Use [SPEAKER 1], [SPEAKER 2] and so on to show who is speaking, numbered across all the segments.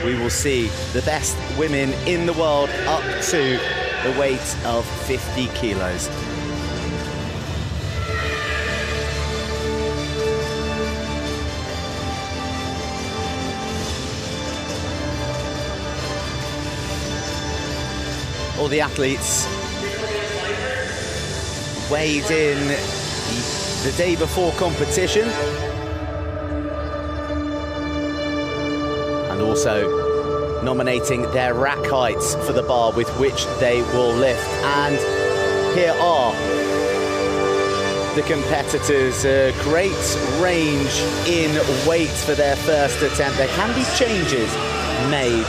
[SPEAKER 1] we will see the best women in the world up to the weight of 50 kilos. All the athletes weighed in the day before competition, and also nominating their rack heights for the bar with which they will lift. And here are the competitors. A great range in weight for their first attempt. There can be changes made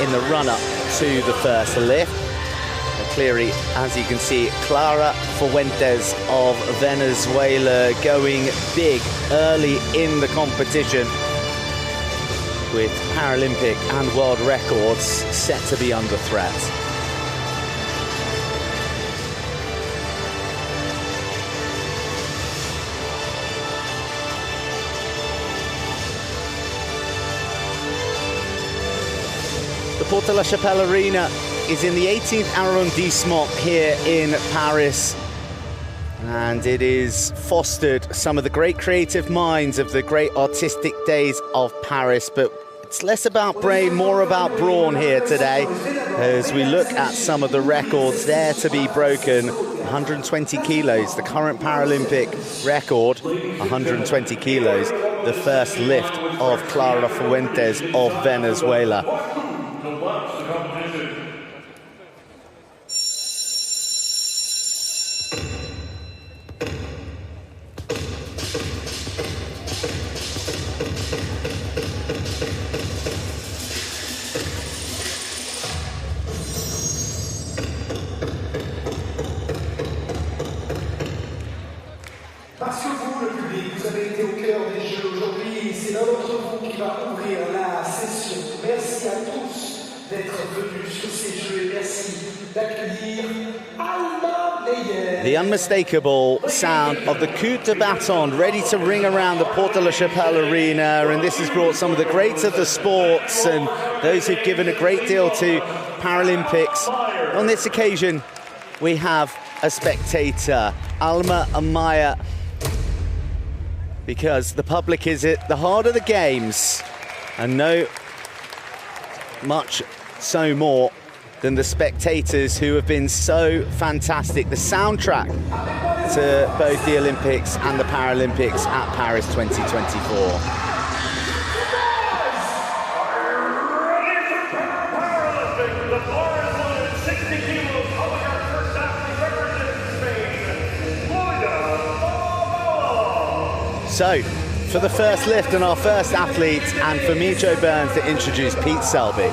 [SPEAKER 1] in the run-up to the first lift. Clearly, as you can see, Clara Fuentes of Venezuela going big early in the competition, with Paralympic and world records set to be under threat. The Porte de la Chapelle Arena is in the 18th arrondissement here in Paris, and it is fostered some of the great creative minds of the great artistic days of Paris. But it's less about brain, more about brawn here today, as we look at some of the records there to be broken. 120 kilos, the current Paralympic record, 120 kilos, the first lift of Clara Fuentes of Venezuela.
[SPEAKER 2] Parce que vous, le public, vous avez été au cœur des Jeux aujourd'hui. C'est l'un d'entre vous qui va ouvrir la session. Merci à tous d'être venus sur ces Jeux et merci d'accueillir Alma Meyer.
[SPEAKER 1] The unmistakable sound of the coup de baton ready to ring around the Porte de la Chapelle Arena, and this has brought some of the greats of the sports and those who've given a great deal to Paralympics. On this occasion, we have a spectator, Alma Meyer, because the public is at the heart of the games, and no much so more than the spectators who have been so fantastic, the soundtrack to both the Olympics and the Paralympics at Paris 2024. So, for the first lift and our first athlete, and for me, Joe Burns, to introduce Pete Selby.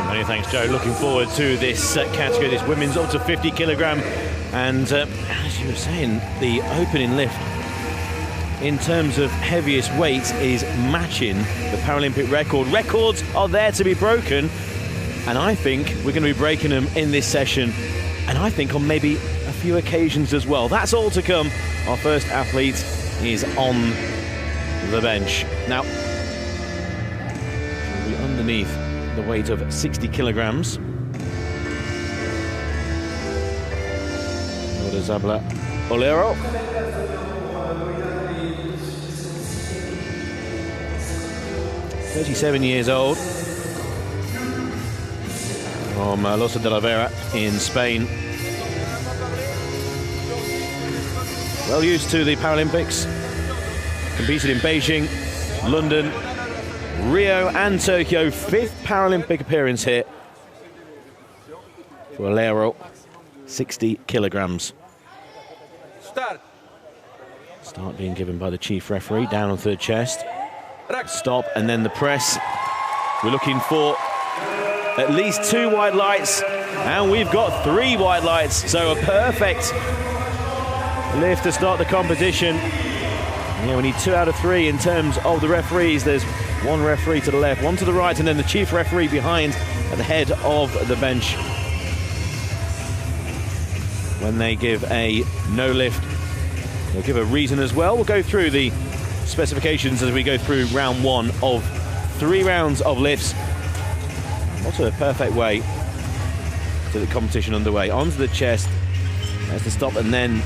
[SPEAKER 3] Many thanks, Joe. Looking forward to this category, this women's up to 50 kilogram. And as you were saying, the opening lift in terms of heaviest weight is matching the Paralympic record. Records are there to be broken, and I think we're going to be breaking them in this session, and I think on maybe a few occasions as well. That's all to come. Our first athlete is on the bench. Now, she'll be underneath the weight of 60 kilograms. Zabala Ollero. "37 years old, from Losa de la Vera in Spain. Well used to the Paralympics, competed in Beijing, London, Rio and Tokyo. 5th Paralympic appearance here for Ollero, 60 kilograms. Start being given by the chief referee, down on third chest. Stop, and then the press. We're looking for at least 2 white lights, and we've got 3 white lights, so a perfect lift to start the competition. Yeah, we need 2 out of 3 in terms of the referees. There's 1 referee to the left, 1 to the right, and then the chief referee behind at the head of the bench. When they give a no lift, they'll give a reason as well. We'll go through the specifications as we go through round 1 of 3 rounds of lifts. What a perfect way to the competition underway. Onto the chest, there's the stop, and then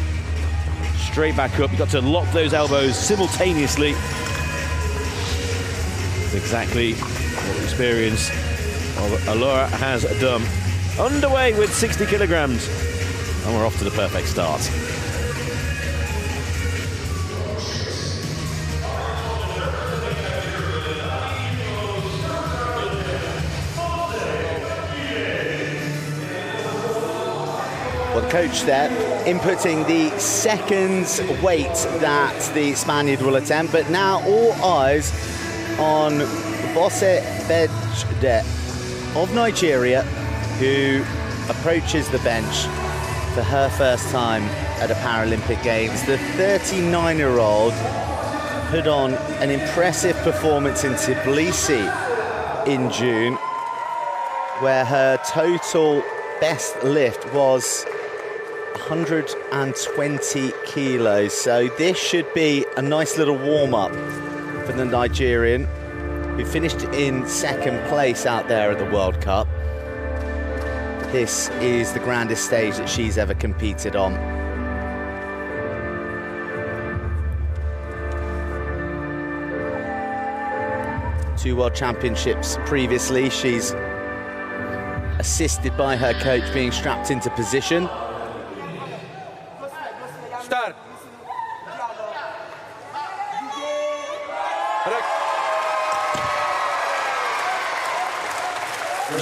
[SPEAKER 3] straight back up. You've got to lock those elbows simultaneously. That's exactly what the experience of Ollero has done. Underway with 60 kilograms, and we're off to the perfect start.
[SPEAKER 1] Well, the coach there inputting the second weight that the Spaniard will attempt, but now all eyes on Bose Bejide of Nigeria, who approaches the bench for her first time at a Paralympic Games. The 39-year-old put on an impressive performance in Tbilisi in June, where her total best lift was 120 kilos. So this should be a nice little warm-up for the Nigerian, who finished in second place out there at the World Cup. This is the grandest stage that she's ever competed on. Two World Championships previously. She's assisted by her coach being strapped into position.
[SPEAKER 4] Start.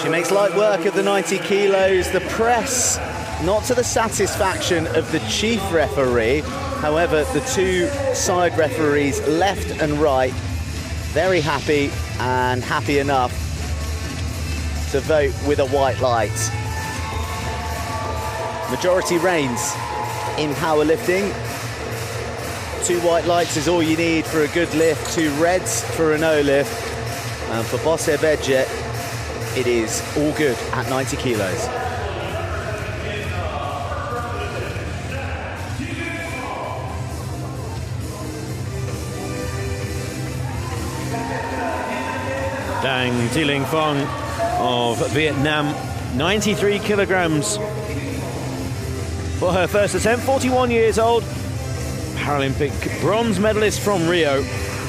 [SPEAKER 1] She makes light work of the 90 kilos. The press, not to the satisfaction of the chief referee. However, the two side referees, left and right, very happy and happy enough to vote with a white light. Majority reigns in powerlifting. 2 white lights is all you need for a good lift, 2 reds for a no lift. And for Bose Bejide, it is all good at 90 kilos.
[SPEAKER 3] Dang Thi Phuong of Vietnam, 93 kilograms for her first attempt, 41 years old. Paralympic bronze medalist from Rio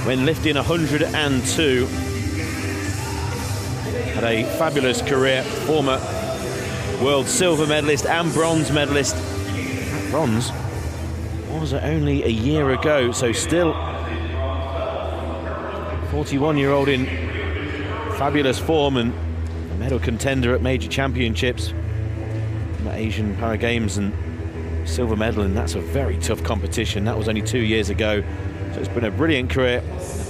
[SPEAKER 3] when lifting 102. Had a fabulous career, former world silver medalist and bronze medalist. That bronze was only a year ago, so still 41-year-old in fabulous form and a medal contender at major championships, Asian Para Games, and silver medal, and that's a very tough competition. That was only 2 years ago, so it's been a brilliant career.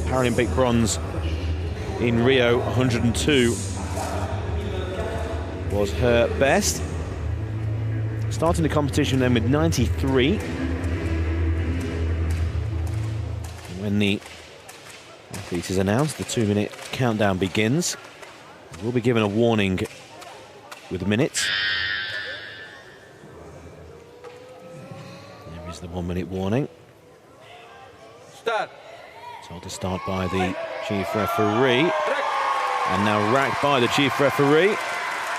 [SPEAKER 3] Paralympic bronze in Rio, 102 was her best. Starting the competition then with 93. When the athlete is announced, the 2-minute countdown begins. We'll be given a warning with the minutes. There is the 1-minute warning.
[SPEAKER 4] Start.
[SPEAKER 3] Told to start by the chief referee. And now racked by the chief referee.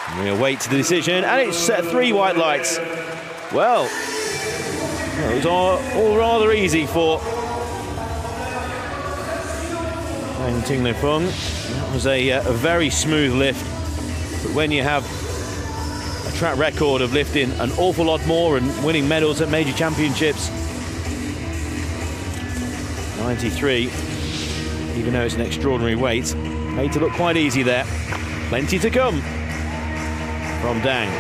[SPEAKER 3] And we await the decision, and it's 3 white lights. Well, those are all rather easy for Thi Phuong. That was a very smooth lift, but when you have a track record of lifting an awful lot more and winning medals at major championships, 93, even though it's an extraordinary weight, made to look quite easy there. Plenty to come from Dang.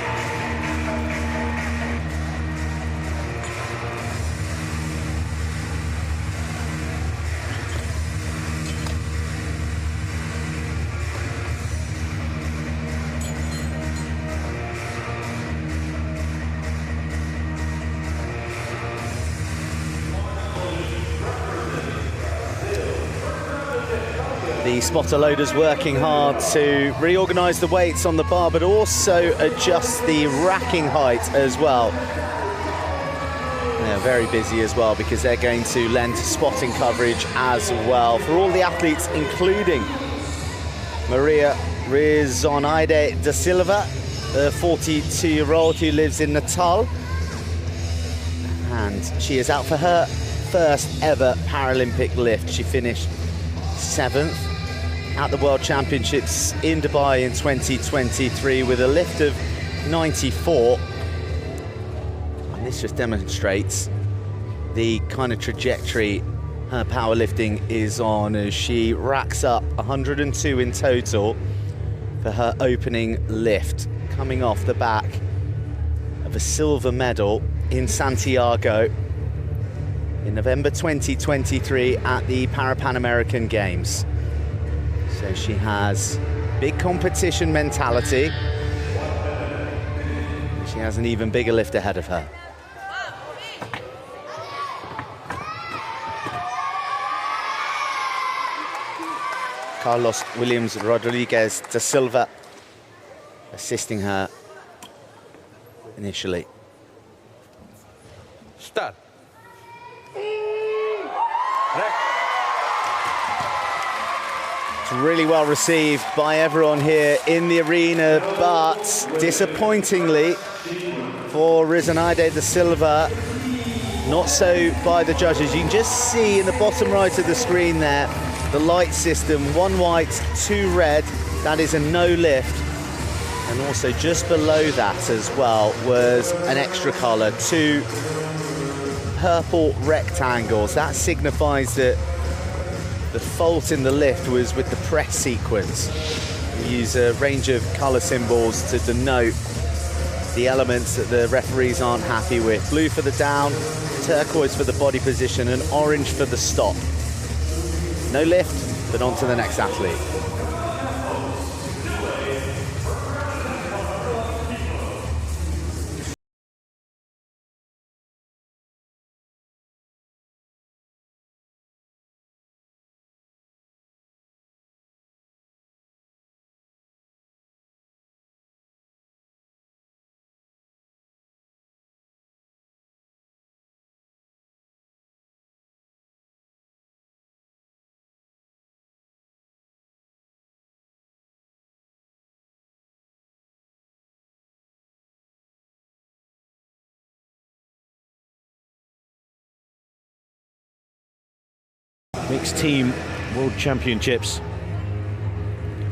[SPEAKER 1] The spotter loaders working hard to reorganize the weights on the bar, but also adjust the racking height as well. They're very busy as well because they're going to lend spotting coverage as well for all the athletes, including Maria Rizonaide da Silva, a 42-year-old who lives in Natal. And she is out for her first ever Paralympic lift. She finished 7th at the World Championships in Dubai in 2023 with a lift of 94. And this just demonstrates the kind of trajectory her powerlifting is on as she racks up 102 in total for her opening lift, coming off the back of a silver medal in Santiago in November 2023 at the Pan American Games. So she has big competition mentality. She has an even bigger lift ahead of her. Carlos Williams Rodriguez da Silva assisting her initially.
[SPEAKER 4] Start.
[SPEAKER 1] It's really well received by everyone here in the arena, but disappointingly for Rizonaide da Silva, not so by the judges. You can just see in the bottom right of the screen there, the light system, 1 white, 2 red, that is a no lift. And also just below that as well was an extra colour, 2 purple rectangles. That signifies that the fault in the lift was with the press sequence. We use a range of colour symbols to denote the elements that the referees aren't happy with. Blue for the down, turquoise for the body position, and orange for the stop. No lift, but on to the next athlete.
[SPEAKER 3] Mixed team World Championships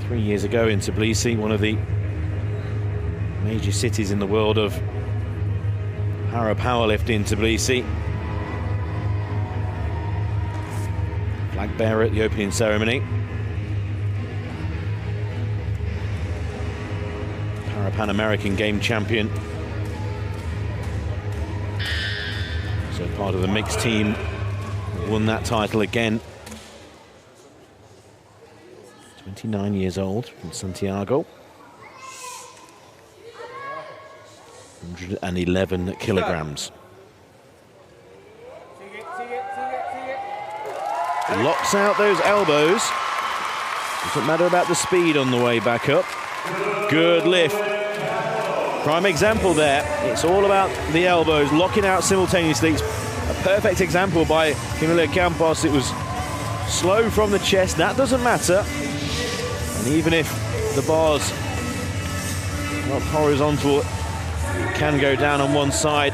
[SPEAKER 3] 3 years ago in Tbilisi, one of the major cities in the world of powerlifting. Tbilisi. Flag bearer at the opening ceremony. Pan American Game champion. So part of the mixed team. Won that title again. 29 years old from Santiago. 111 kilograms. Locks out those elbows. Doesn't matter about the speed on the way back up. Good lift. Prime example there. It's all about the elbows, locking out simultaneously. It's a perfect example by Camila Campos. It was slow from the chest. That doesn't matter. And even if the bar's not horizontal, it can go down on one side.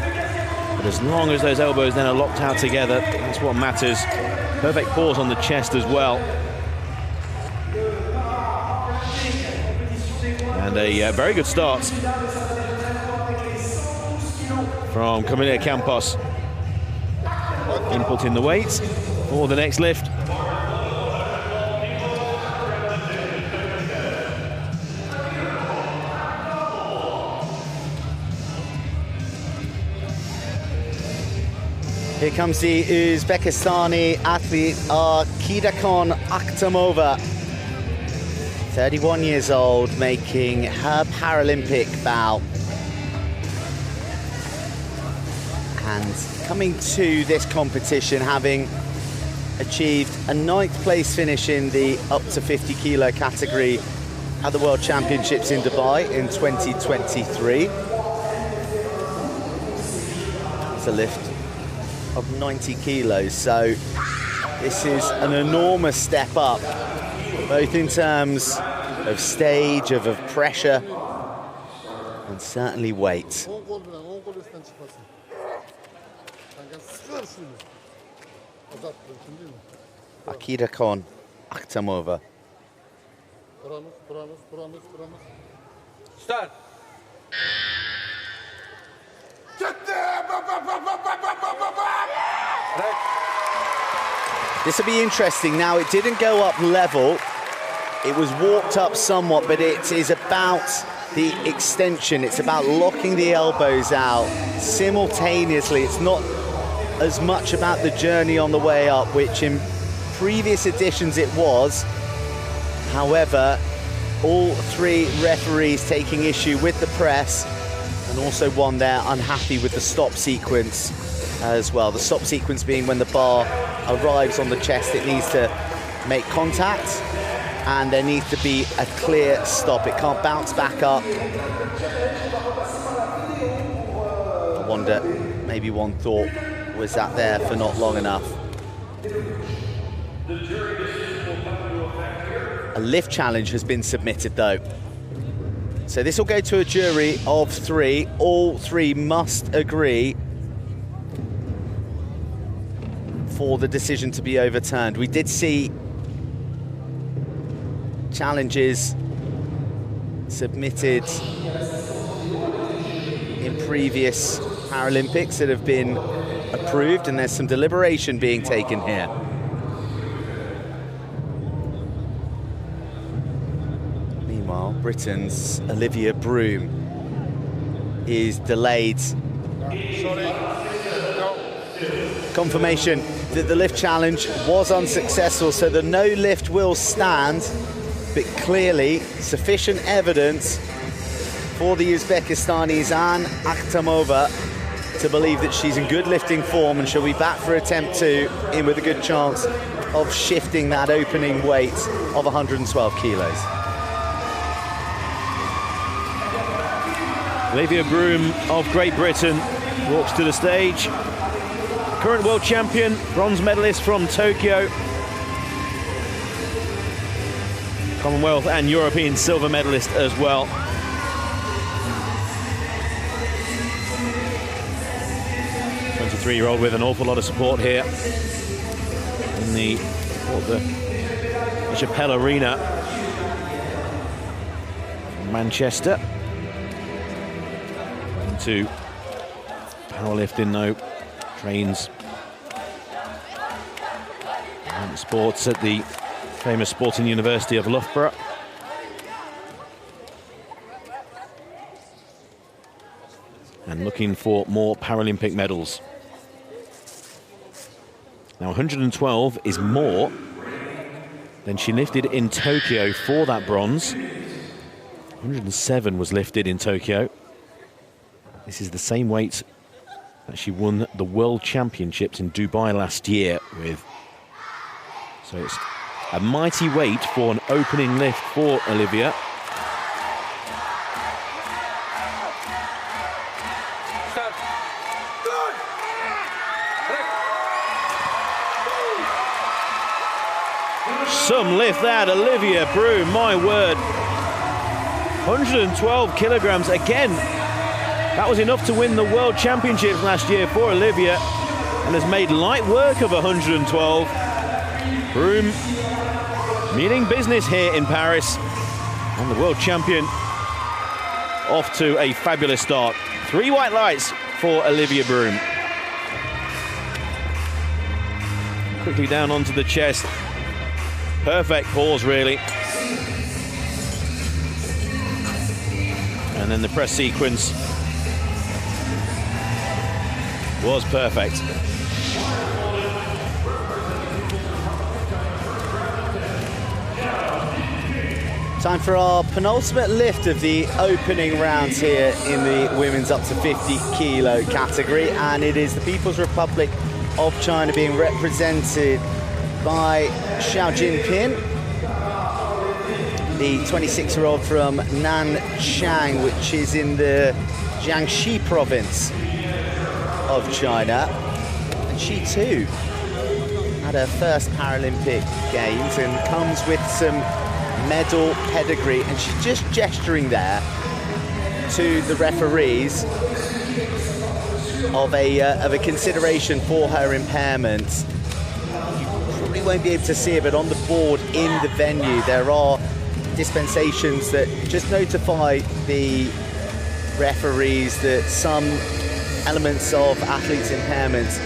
[SPEAKER 3] But as long as those elbows then are locked out together, that's what matters. Perfect pause on the chest as well. And a very good start from Camila Campos. Input in the weight for the next lift.
[SPEAKER 1] Here comes the Uzbekistani athlete Akidakhon Akhtamova, 31 years old, making her Paralympic bow. And coming to this competition having achieved a 9th place finish in the up to 50 kilo category at the World Championships in Dubai in 2023. It's a lift of 90 kilos, so this is an enormous step up, both in terms of stage, of pressure, and certainly weight. Akidakhon, Akhtamova.
[SPEAKER 4] Start.
[SPEAKER 1] This will be interesting. Now, it didn't go up level. It was walked up somewhat, but it is about the extension. It's about locking the elbows out simultaneously. It's not as much about the journey on the way up, which in previous editions it was. However, all three referees taking issue with the press, and also one there unhappy with the stop sequence as well. The stop sequence being when the bar arrives on the chest, it needs to make contact, and there needs to be a clear stop. It can't bounce back up. I wonder, maybe one thought, was that there for not long enough? A lift challenge has been submitted though. So this will go to a jury of three. All three must agree for the decision to be overturned. We did see challenges submitted in previous Paralympics that have been approved, and there's some deliberation being taken here. Meanwhile, Britain's Olivia Broome is delayed. Confirmation that the lift challenge was unsuccessful, so the no lift will stand, but clearly sufficient evidence for the Uzbekistanis and Akhtamova to believe that she's in good lifting form and she'll be back for attempt 2, in with a good chance of shifting that opening weight of 112 kilos.
[SPEAKER 3] Olivia Broome of Great Britain walks to the stage. Current world champion, bronze medalist from Tokyo. Commonwealth and European silver medalist as well. 23-year-old with an awful lot of support here in the Chappelle Arena from Manchester. Into powerlifting though, trains and sports at the famous Sporting University of Loughborough. And looking for more Paralympic medals. Now 112 is more than she lifted in Tokyo for that bronze. 107 was lifted in Tokyo. This is the same weight that she won the World Championships in Dubai last year with. So it's a mighty weight for an opening lift for Olivia. Some lift that, Olivia Broome, my word. 112 kilograms again. That was enough to win the World Championships last year for Olivia, and has made light work of 112. Broome meaning business here in Paris, and the world champion off to a fabulous start. 3 white lights for Olivia Broome. Quickly down onto the chest. Perfect pause, really. And then the press sequence was perfect.
[SPEAKER 1] Time for our penultimate lift of the opening rounds here in the women's up to 50 kilo category, and it is the People's Republic of China being represented by Xiao Jinping, the 26-year-old from Nanchang, which is in the Jiangxi province of China. And she too had her first Paralympic Games and comes with some medal pedigree, and she's just gesturing there to the referees of a consideration for her impairment. You probably won't be able to see it, but on the board in the venue there are dispensations that just notify the referees that some elements of athletes' impairments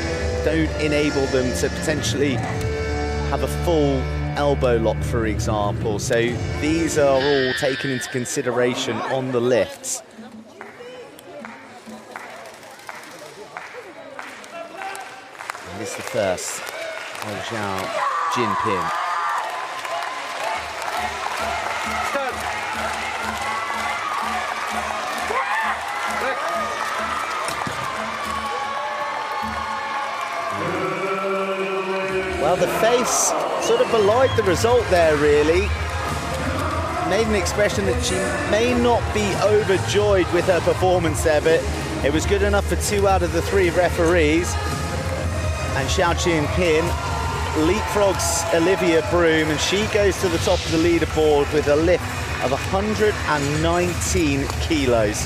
[SPEAKER 1] don't enable them to potentially have a full elbow lock, for example. So these are all taken into consideration on the lifts. And this is the first of Xiao Jinping. Well, the face sort of belied the result there, really. Made an expression that she may not be overjoyed with her performance there, but it was good enough for 2 out of the 3 referees. And Xiao Jinping leapfrogs Olivia Broome, and she goes to the top of the leaderboard with a lift of 119 kilos.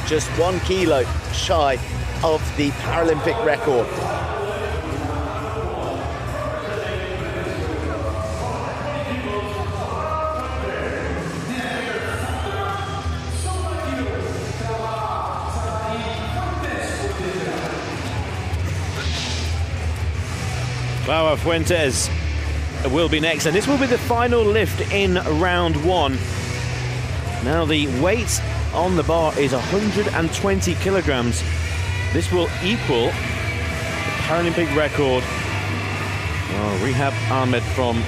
[SPEAKER 1] Just 1 kilo shy of the Paralympic record.
[SPEAKER 3] Clara Fuentes will be next, and this will be the final lift in round 1. Now the weight on the bar is 120 kilograms. This will equal the Paralympic record. Rehab Ahmed from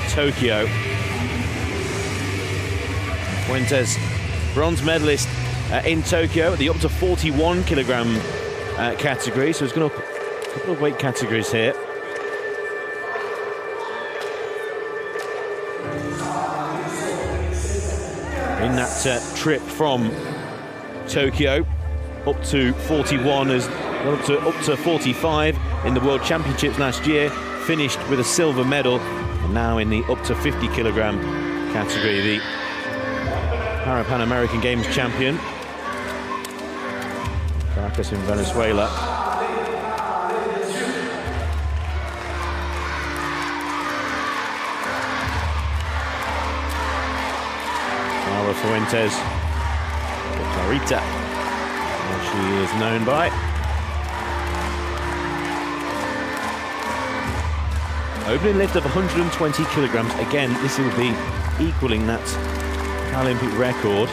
[SPEAKER 3] Tokyo. Fuentes, bronze medalist in Tokyo, the up to 41 kilogram category. So it's going up a couple of weight categories here. In that trip from Tokyo, up to 41, up to 45 in the World Championships last year, finished with a silver medal, and now in the up to 50 kilogram category, the Pan American Games champion. Caracas in Venezuela. Clara Fuentes, Clarita, as she is known by. Opening lift of 120 kilograms. Again, this will be equaling that Paralympic record.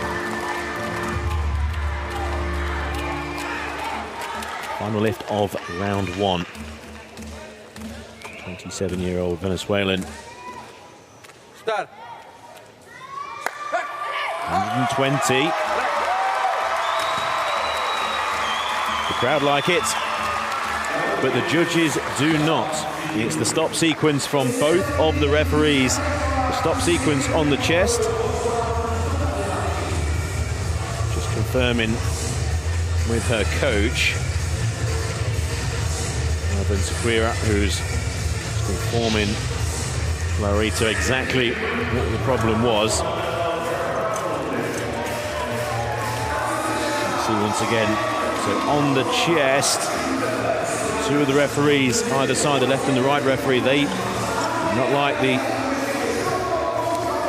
[SPEAKER 3] Final lift of round 1. 27-year-old Venezuelan.
[SPEAKER 4] Start.
[SPEAKER 3] 120. The crowd like it, but the judges do not. It's the stop sequence from both of the referees. The stop sequence on the chest. Just confirming with her coach, who's informing Clarita exactly what the problem was. See once again, so on the chest, 2 of the referees, either side, the left and the right referee, they not like the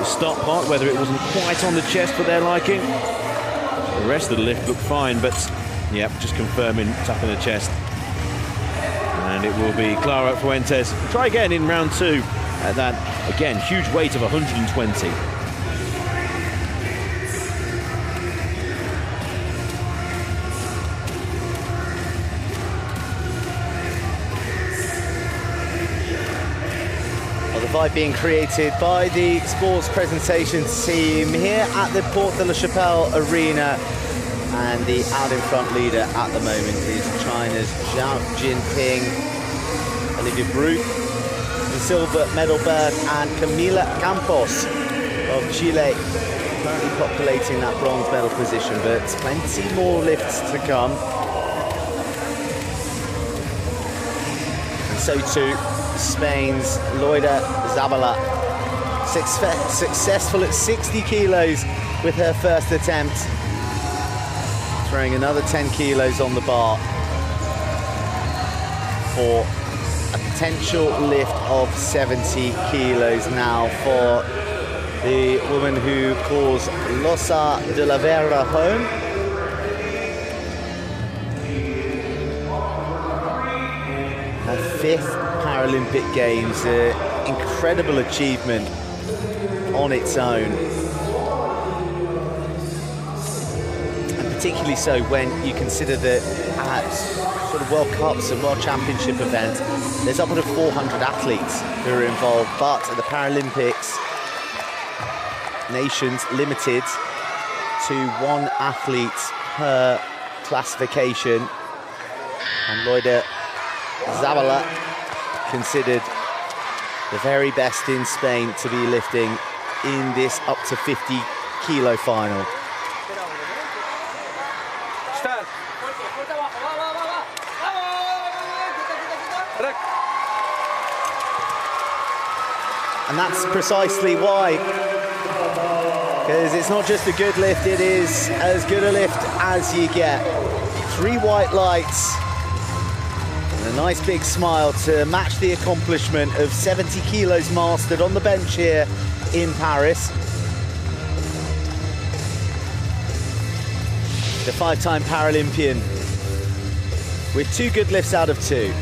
[SPEAKER 3] stop part, whether it wasn't quite on the chest for their liking. The rest of the lift looked fine, but yeah, just confirming, tapping the chest. And it will be Clara Fuentes. Try again in round 2 at that, again, huge weight of 120.
[SPEAKER 1] Vibe being created by the sports presentation team here at the Porte de la Chapelle Arena, and the out in front leader at the moment is China's Xiao Jinping, Olivia Broome, the silver medal bird, and Camila Campos of Chile, currently populating that bronze medal position, but plenty more lifts to come. So too Spain's Loida Zabala, successful at 60 kilos with her first attempt, throwing another 10 kilos on the bar for a potential lift of 70 kilos now for the woman who calls Losa de la Vera home. Her 5th Paralympic Games, incredible achievement on its own. And particularly so when you consider that at sort of World Cups and World Championship events, there's upward of 400 athletes who are involved, but at the Paralympics, nations limited to 1 athlete per classification. And Loida Zabala considered the very best in Spain to be lifting in this up to 50 kilo final. And that's precisely why, because it's not just a good lift, it is as good a lift as you get. 3 white lights and a nice big smile to match the accomplishment of 70 kilos mastered on the bench here in Paris. The 5-time Paralympian with 2 good lifts out of 2.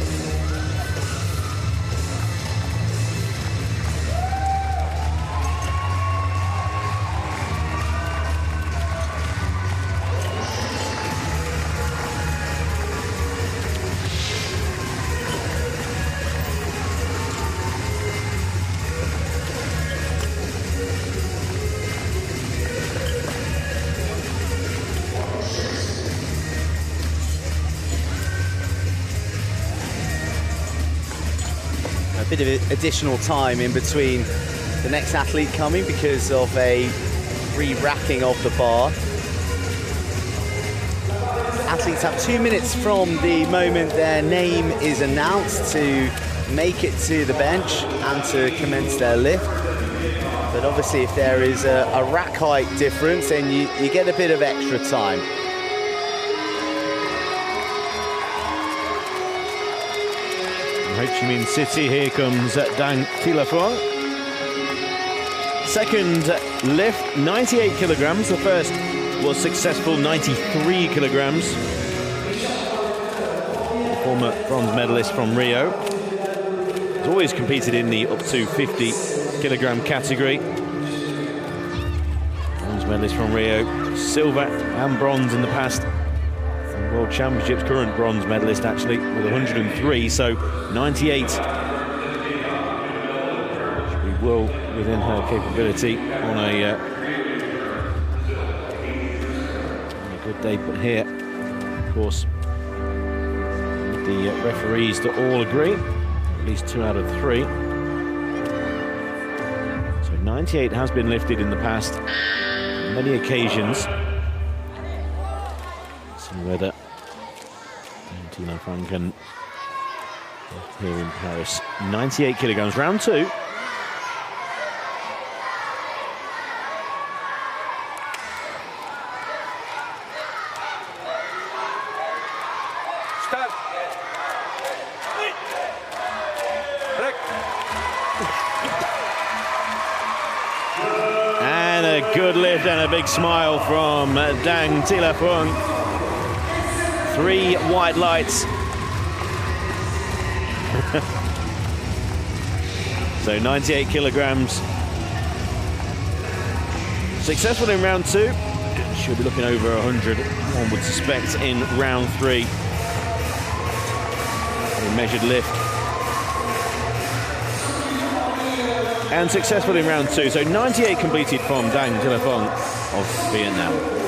[SPEAKER 1] Bit of additional time in between the next athlete coming because of a re-racking of the bar. Athletes have 2 minutes from the moment their name is announced to make it to the bench and to commence their lift. But obviously if there is a rack height difference, then you get a bit of extra time.
[SPEAKER 3] Ho Chi Minh City, here comes Dang Thi Phuong. Second lift, 98 kilograms. The first was successful, 93 kilograms. The former bronze medalist from Rio. Has always competed in the up to 50 kilogram category. Bronze medalist from Rio, silver and bronze in the past. World Championships, current bronze medalist actually with 103, so 98 should be well within her capability on a good day. But here, of course, the referees to all agree, at least 2 out of 3. So 98 has been lifted in the past on many occasions. See whether Thi Phuong can here in Paris. 98 kilograms, round 2.
[SPEAKER 4] Start.
[SPEAKER 3] And a good lift and a big smile from Dang Thi Phuong. 3 white lights. So 98 kilograms. Successful in round 2. Should be looking over 100, one would suspect, in round 3. A measured lift. And successful in round 2. So 98 completed from Dang Thi Phuong of Vietnam.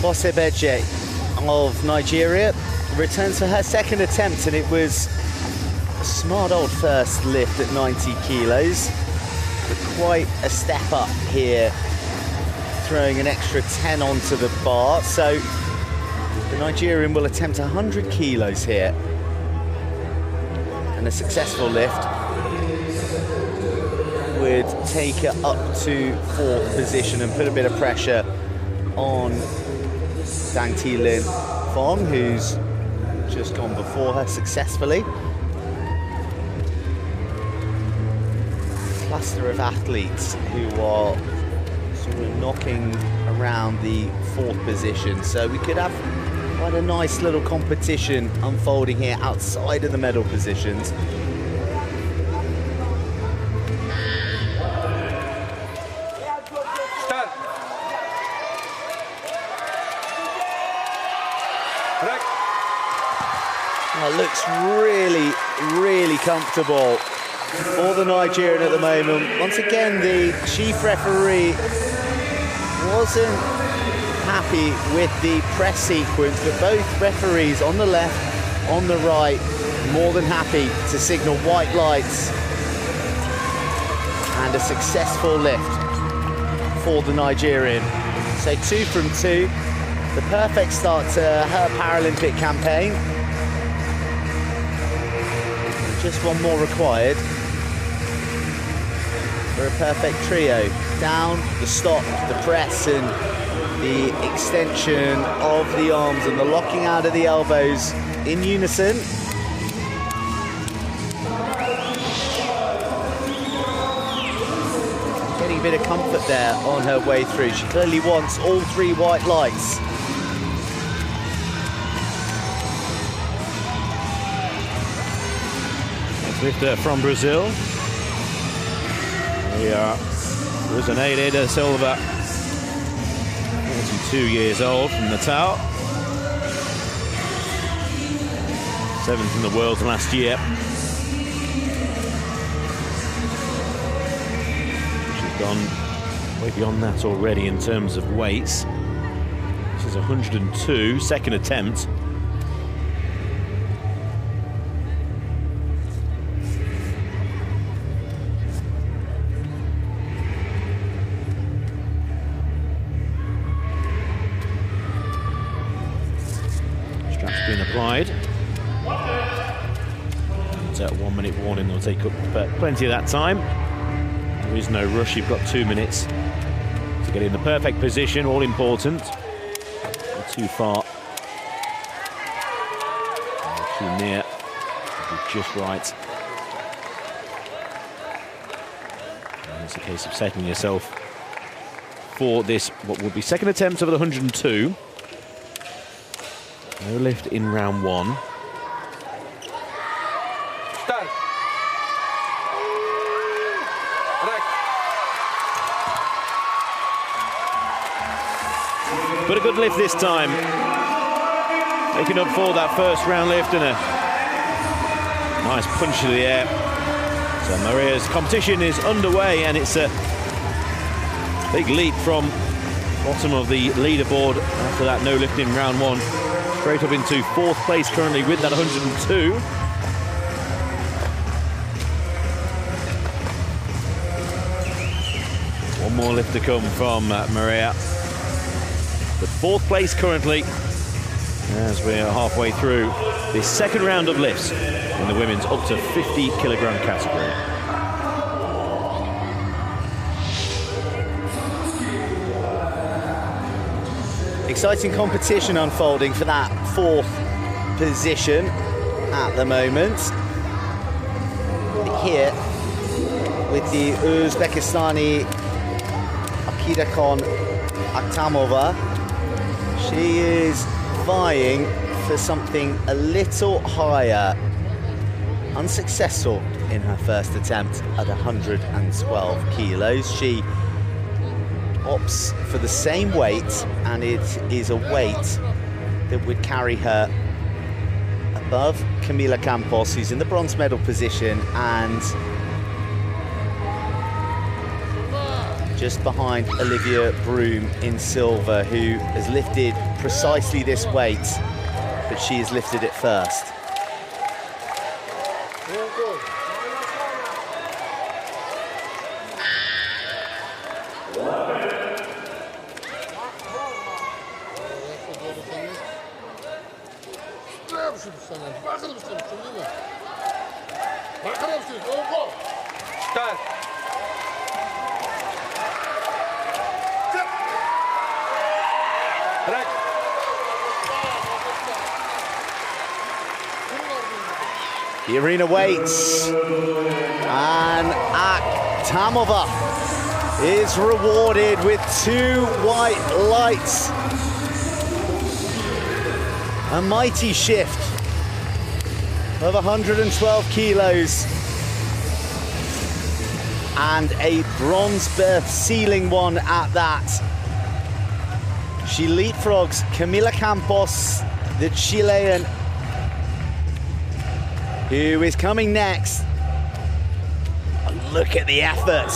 [SPEAKER 1] Bose Bejide of Nigeria returns for her second attempt, and it was a smart old first lift at 90 kilos. But quite a step up here, throwing an extra 10 onto the bar. So the Nigerian will attempt 100 kilos here. And a successful lift would take her up to 4th position and put a bit of pressure on Dang Thi Linh Phuong, who's just gone before her successfully. Cluster of athletes who are sort of knocking around the 4th position, so we could have quite a nice little competition unfolding here outside of the medal positions.
[SPEAKER 4] Start.
[SPEAKER 1] It looks really, really comfortable for the Nigerian at the moment. Once again, the chief referee wasn't happy with the press sequence, but both referees on the left, on the right, more than happy to signal white lights. And a successful lift for the Nigerian. So 2 from 2, the perfect start to her Paralympic campaign. Just one more required for a perfect trio. Down, the stop, the press, and the extension of the arms and the locking out of the elbows in unison. Getting a bit of comfort there on her way through. She clearly wants all 3 white lights.
[SPEAKER 3] Lifter from Brazil. We are Rizonaide Silva, 42 years old from Natal. 7th in the world last year. She's gone way beyond that already in terms of weights. This is 102, second attempt. Been applied. It's a 1 minute warning, they'll take up plenty of that time. There is no rush, you've got 2 minutes to get in the perfect position, all important. Not too far, not too near, just right. And it's a case of setting yourself for this, what would be second attempt of the 102. No lift in round 1.
[SPEAKER 4] Start.
[SPEAKER 3] But a good lift this time. Making up for that first round lift and a nice punch to the air. So Maria's competition is underway, and it's a big leap from bottom of the leaderboard after that no lift in round 1. Straight up into 4th place currently with that 102. One more lift to come from Maria. But 4th place currently as we're halfway through this second round of lifts in the women's up to 50 kilogram category.
[SPEAKER 1] Exciting competition unfolding for that 4th position at the moment. Here with the Uzbekistani Akidakhon Akhtamova. She is vying for something a little higher. Unsuccessful in her first attempt at 112 kilos. She opts for the same weight, and it is a weight that would carry her above Camila Campos, who's in the bronze medal position, and just behind Olivia Broome in silver, who has lifted precisely this weight, but she has lifted it first.
[SPEAKER 4] Start. Break.
[SPEAKER 1] The arena waits, and Akhtamova is rewarded with 2 white lights. A mighty shift of 112 kilos and a bronze berth ceiling one at that. She leapfrogs Camila Campos, the Chilean, who is coming next. And look at the effort.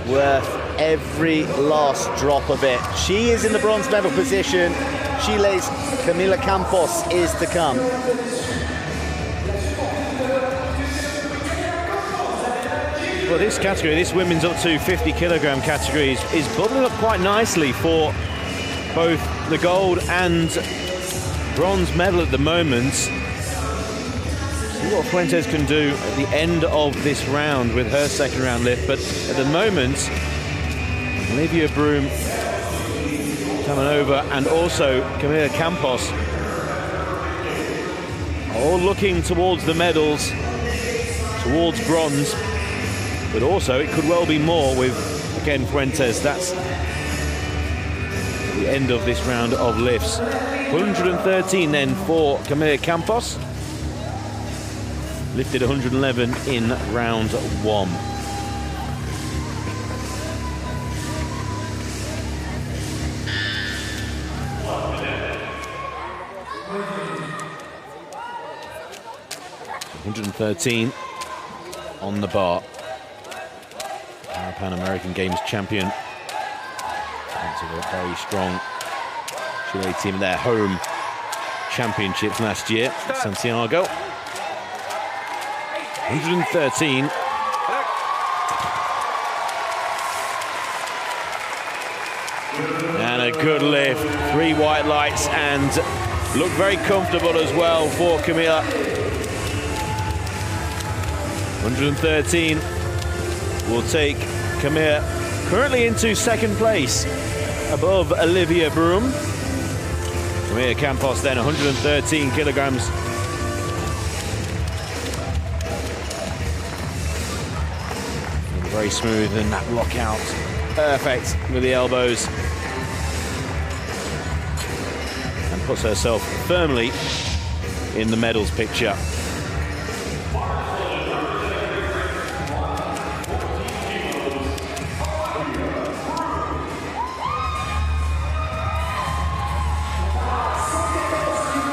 [SPEAKER 1] Worth every last drop of it. She is in the bronze medal position. Chile's Camila Campos is to come.
[SPEAKER 3] Well, this category, this women's up to 50 kilogram category is bubbling up quite nicely for both the gold and bronze medal at the moment. See what Fuentes can do at the end of this round with her second round lift, but at the moment, Olivia Broome coming over and also Camila Campos all looking towards the medals, towards bronze, but also it could well be more with, again, Fuentes. That's the end of this round of lifts. 113 then for Camila Campos. Lifted 111 in round 1. $113 on the bar. Pan American Games champion. Into a very strong Chile team, their home championships last year, Santiago. 113. And a good lift. 3 white lights and look very comfortable as well for Camila. 113 will take Camila currently into second place above Olivia Broome. Camila Campos then 113 kilograms. Very smooth, and that lockout perfect with the elbows, and puts herself firmly in the medals picture.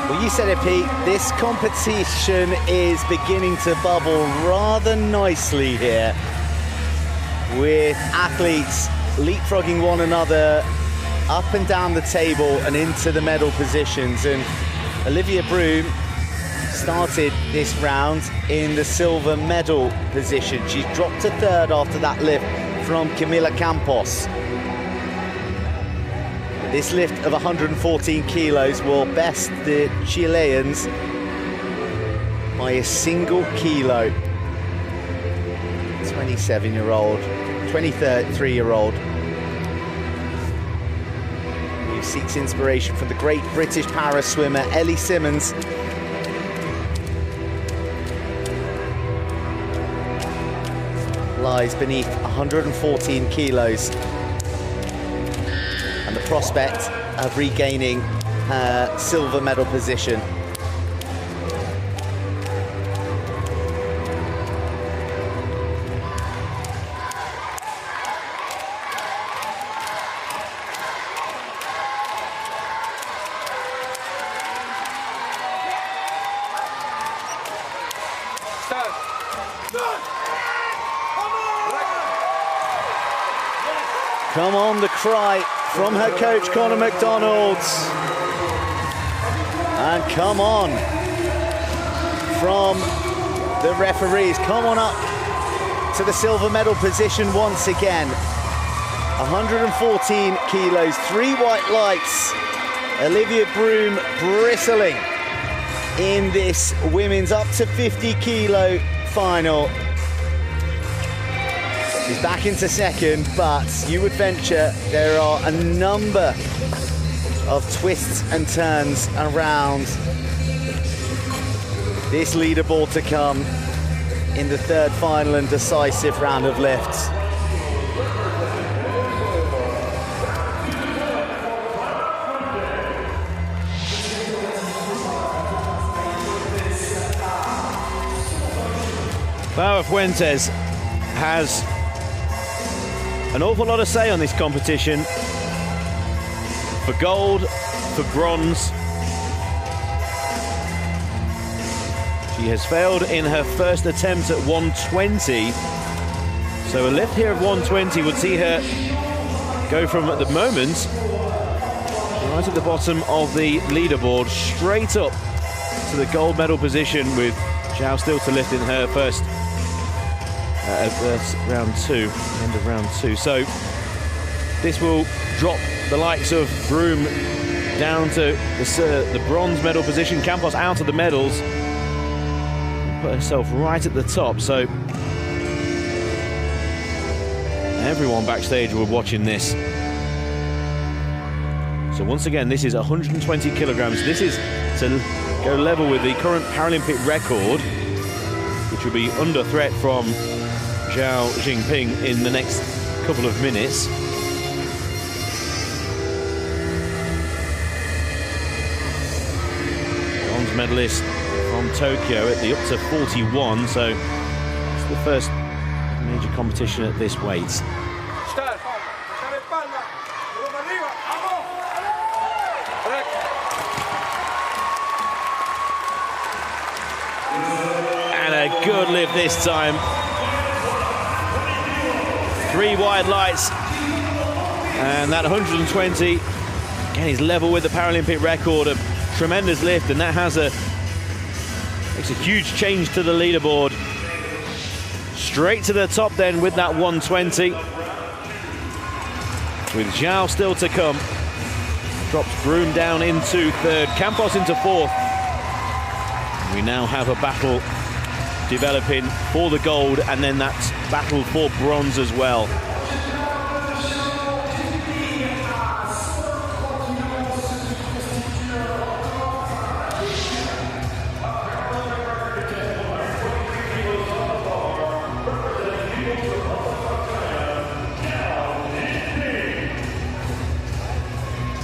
[SPEAKER 1] Well, you said it, Pete. This competition is beginning to bubble rather nicely here, with athletes leapfrogging one another up and down the table and into the medal positions. And Olivia Broome started this round in the silver medal position. She's dropped to third after that lift from Camila Campos. This lift of 114 kilos will best the Chileans by a single kilo. 23-year-old who seeks inspiration from the great British para swimmer Ellie Simmonds. Lies beneath 114 kilos and the prospect of regaining her silver medal position. Come on, the cry from her coach, Conor McDonald's. And come on from the referees. Come on up to the silver medal position once again. 114 kilos, 3 white lights. Olivia Broome bristling in this women's up to 50 kilo final. She's back into second, but you would venture there are a number of twists and turns around this leaderboard to come in the third final and decisive round of lifts.
[SPEAKER 3] Clara Fuentes has an awful lot to say on this competition. For gold, for bronze. She has failed in her first attempt at 120. So a lift here of 120 would see her go from, at the moment, right at the bottom of the leaderboard, straight up to the gold medal position, with Xiao still to lift in her first round two, end of round two. So this will drop the likes of Broome down to the bronze medal position. Campos out of the medals, put herself right at the top. So everyone backstage were watching this. So once again, this is 120 kilograms. This is to go level with the current Paralympic record, which will be under threat from Jinping in the next couple of minutes. Bronze medalist from Tokyo at the up to 41, so it's the first major competition at this weight. And a good lift this time. 3 wide lights, and that 120 again is level with the Paralympic record. A tremendous lift, and that makes a huge change to the leaderboard. Straight to the top then with that 120, with Xiao still to come. Drops Broome down into third, Campos into fourth. We now have a battle developing for the gold, and then that battle for bronze as well.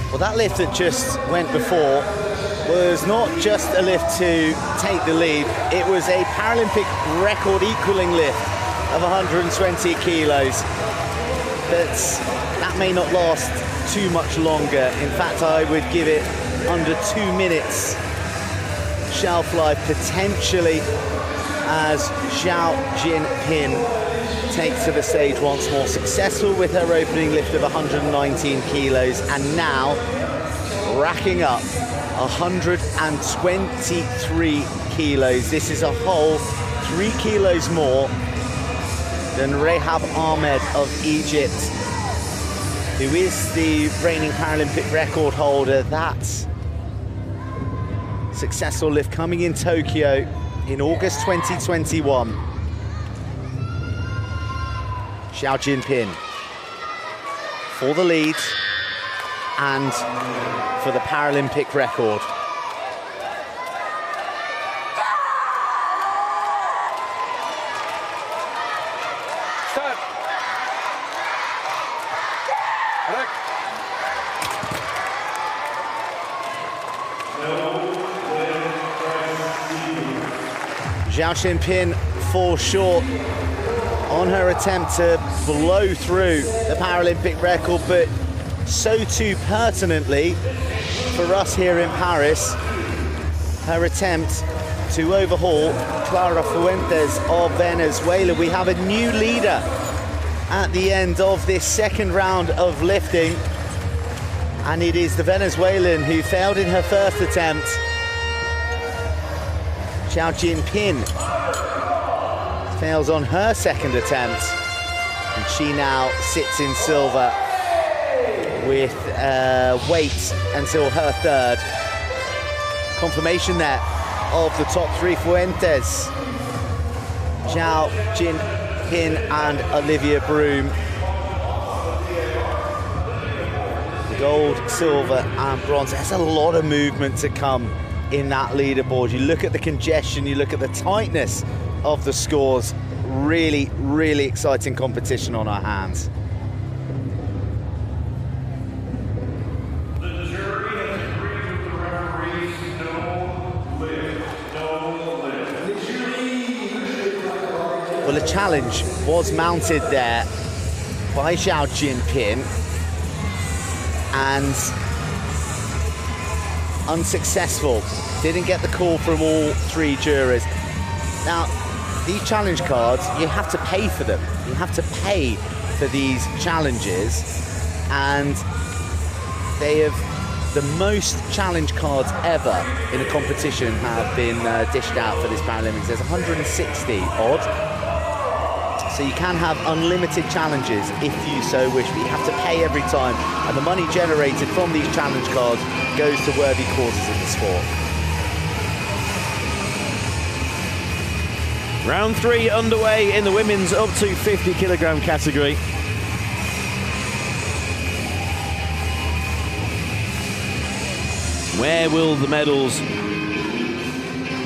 [SPEAKER 1] Well, that lift that just went before was not just a lift to take the lead, it was a Paralympic record equaling lift of 120 kilos. That may not last too much longer. In fact, I would give it under 2 minutes shelf life potentially, as Xiao Jinping takes to the stage once more, successful with her opening lift of 119 kilos, and now racking up 123 kilos. This is a whole 3 kilos more than Rehab Ahmed of Egypt, who is the reigning Paralympic record holder. That successful lift coming in Tokyo in August 2021. Xiao Jinping for the lead and for the Paralympic record.
[SPEAKER 4] Start.
[SPEAKER 1] Xiao Jinping falls short on her attempt to blow through the Paralympic record, but so too pertinently for us here in Paris, her attempt to overhaul Clara Fuentes of Venezuela. We have a new leader at the end of this second round of lifting. And it is the Venezuelan who failed in her first attempt. Xiao Jinping fails on her second attempt. And she now sits in silver with weight until her third. Confirmation there of the top three Fuentes. Xiao Jinping and Olivia Broome. Gold, silver and bronze. There's a lot of movement to come in that leaderboard. You look at the congestion, you look at the tightness of the scores. Really, really exciting competition on our hands.
[SPEAKER 5] The jury has agreed with the referees, no lift.
[SPEAKER 1] Well, a challenge was mounted there by Xiao Jinping and unsuccessful. Didn't get the call from all three jurors. Now, these challenge cards, you have to pay for them. You have to pay for these challenges, and they have the most challenge cards ever in a competition have been dished out for this Paralympics. There's 160 odd. So you can have unlimited challenges if you so wish, but you have to pay every time. And the money generated from these challenge cards goes to worthy causes in the sport.
[SPEAKER 3] Round 3 underway in the women's up to 50 kilogram category. Where will the medals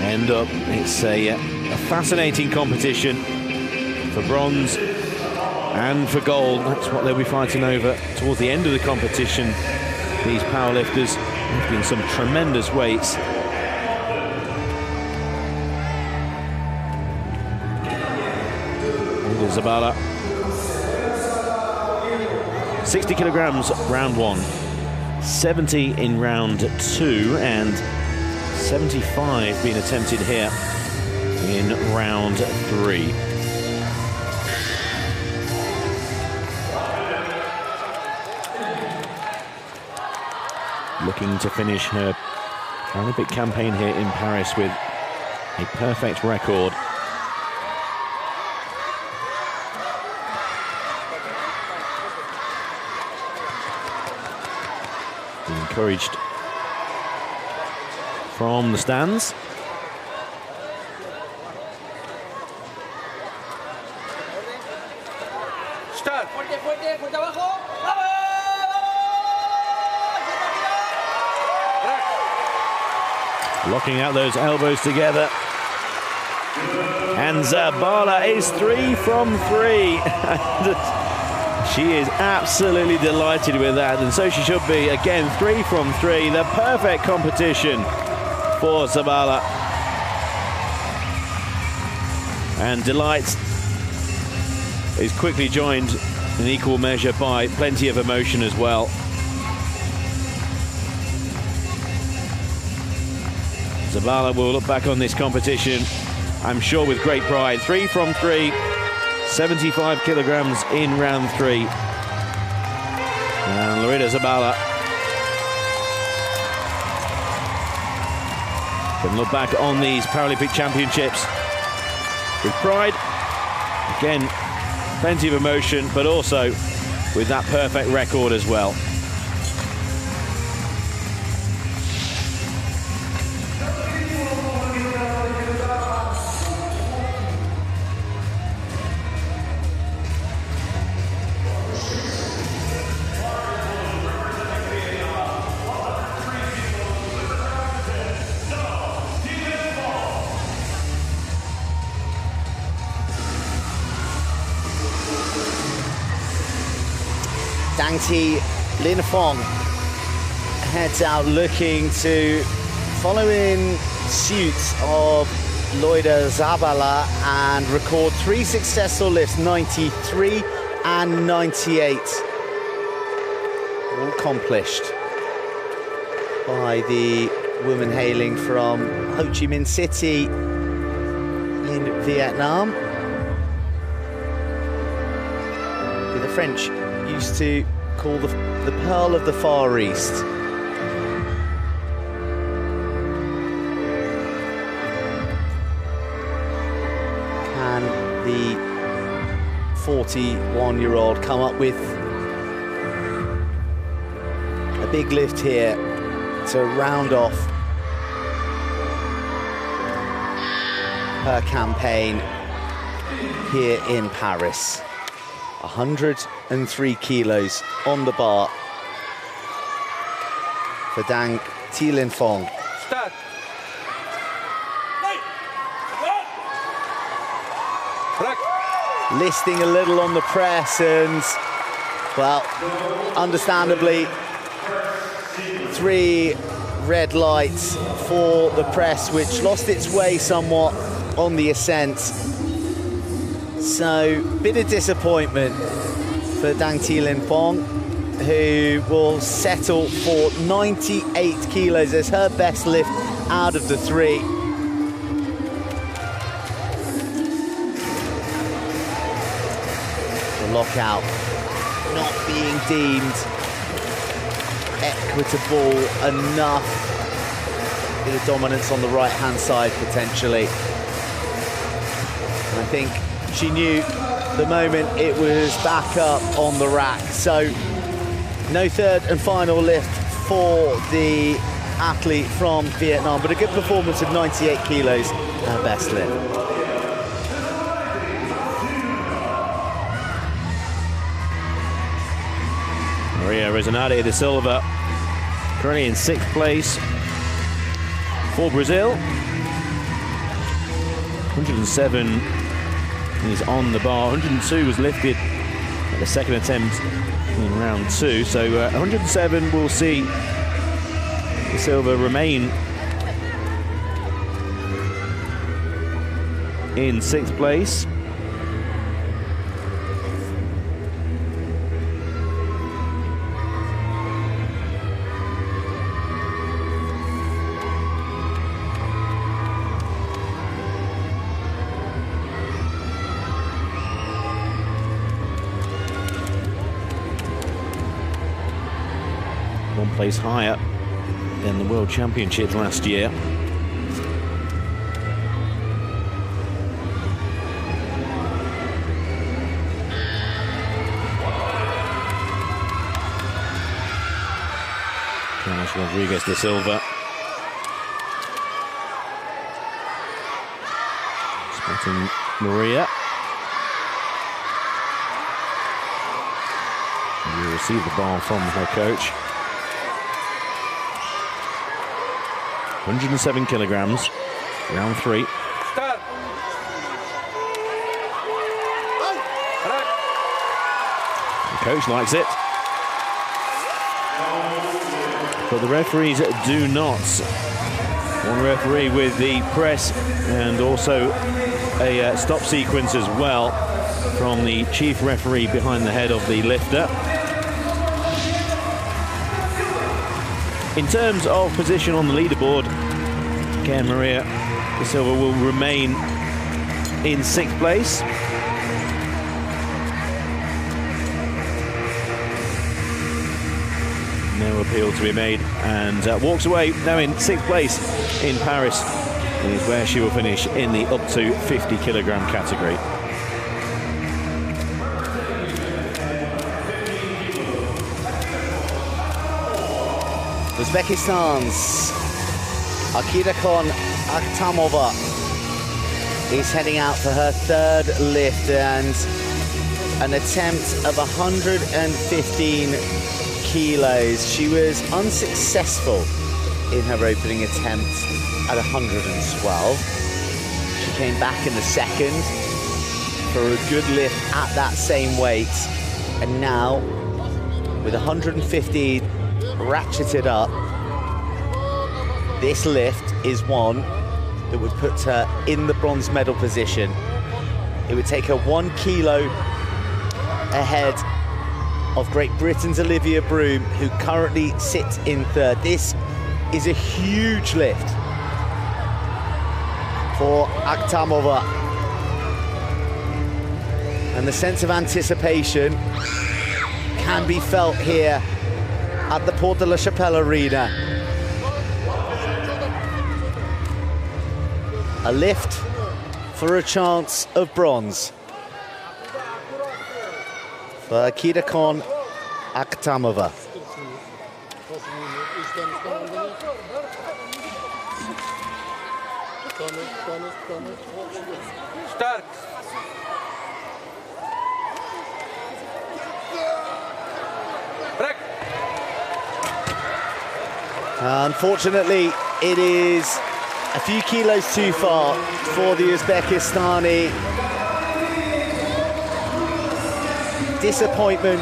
[SPEAKER 3] end up? It's a fascinating competition for bronze and for gold. That's what they'll be fighting over towards the end of the competition. These powerlifters lifting some tremendous weights. Zabala. 60 kilograms round 1, 70 in round 2, and 75 being attempted here in round 3. Looking to finish her Paralympic campaign here in Paris with a perfect record. Encouraged from the stands.
[SPEAKER 4] Start.
[SPEAKER 3] Locking out those elbows together. And Zabala is 3 from 3. She is absolutely delighted with that, and so she should be. Again, 3 from 3, the perfect competition for Zabala. And delight is quickly joined in equal measure by plenty of emotion as well. Zabala will look back on this competition, I'm sure, with great pride. 3 from 3. 75 kilograms in round 3. And Loida Zabala can look back on these Paralympic Championships with pride. Again, plenty of emotion, but also with that perfect record as well.
[SPEAKER 1] Linh Phuong heads out looking to follow in suit of Loida Zabala and record 3 successful lifts, 93 and 98. All accomplished by the woman hailing from Ho Chi Minh City in Vietnam. French used to call the Pearl of the Far East. Can the 41-year-old come up with a big lift here to round off her campaign here in Paris? 103 kilos on the bar for Dang Thi Phuong.
[SPEAKER 4] Start.
[SPEAKER 1] Listing a little on the press and, well, understandably, 3 red lights for the press, which lost its way somewhat on the ascent. So, bit of disappointment for Dang Thi Phuong, who will settle for 98 kilos as her best lift out of the 3. The lockout not being deemed equitable enough. Bit of dominance on the right-hand side, potentially. And I think she knew the moment it was back up on the rack. So no third and final lift for the athlete from Vietnam, but a good performance of 98 kilos, her best lift.
[SPEAKER 3] Maria Rizonaide de Silva currently in 6th place for Brazil. 107 is on the bar. 102 was lifted at the second attempt in round 2. So 107 will see De Silva remain in 6th place. Place higher than the World Championships last year. Carlos Rodriguez de Silva. Spotting Maria. And will receive the ball from her coach. 107 kilograms, round 3.
[SPEAKER 4] Start.
[SPEAKER 3] The coach likes it. But the referees do not. One referee with the press and also a stop sequence as well from the chief referee behind the head of the lifter. In terms of position on the leaderboard, again, Maria De Silva will remain in 6th place. No appeal to be made, and walks away now in 6th place in Paris, is where she will finish in the up to 50 kilogram category.
[SPEAKER 1] Uzbekistan's Akidakhon Akhtamova is heading out for her 3rd lift and an attempt of 115 kilos. She was unsuccessful in her opening attempt at 112. She came back in the 2nd for a good lift at that same weight, and now with 115 ratcheted up, this lift is one that would put her in the bronze medal position. It would take her 1 kilo ahead of Great Britain's Olivia Broome, who currently sits in 3rd. This is a huge lift for Akhtamova. And the sense of anticipation can be felt here at the Porte de la Chapelle Arena. A lift for a chance of bronze for Akidakhon Akhtamova.
[SPEAKER 4] Start. Break.
[SPEAKER 1] Unfortunately, it is a few kilos too far for the Uzbekistani. Disappointment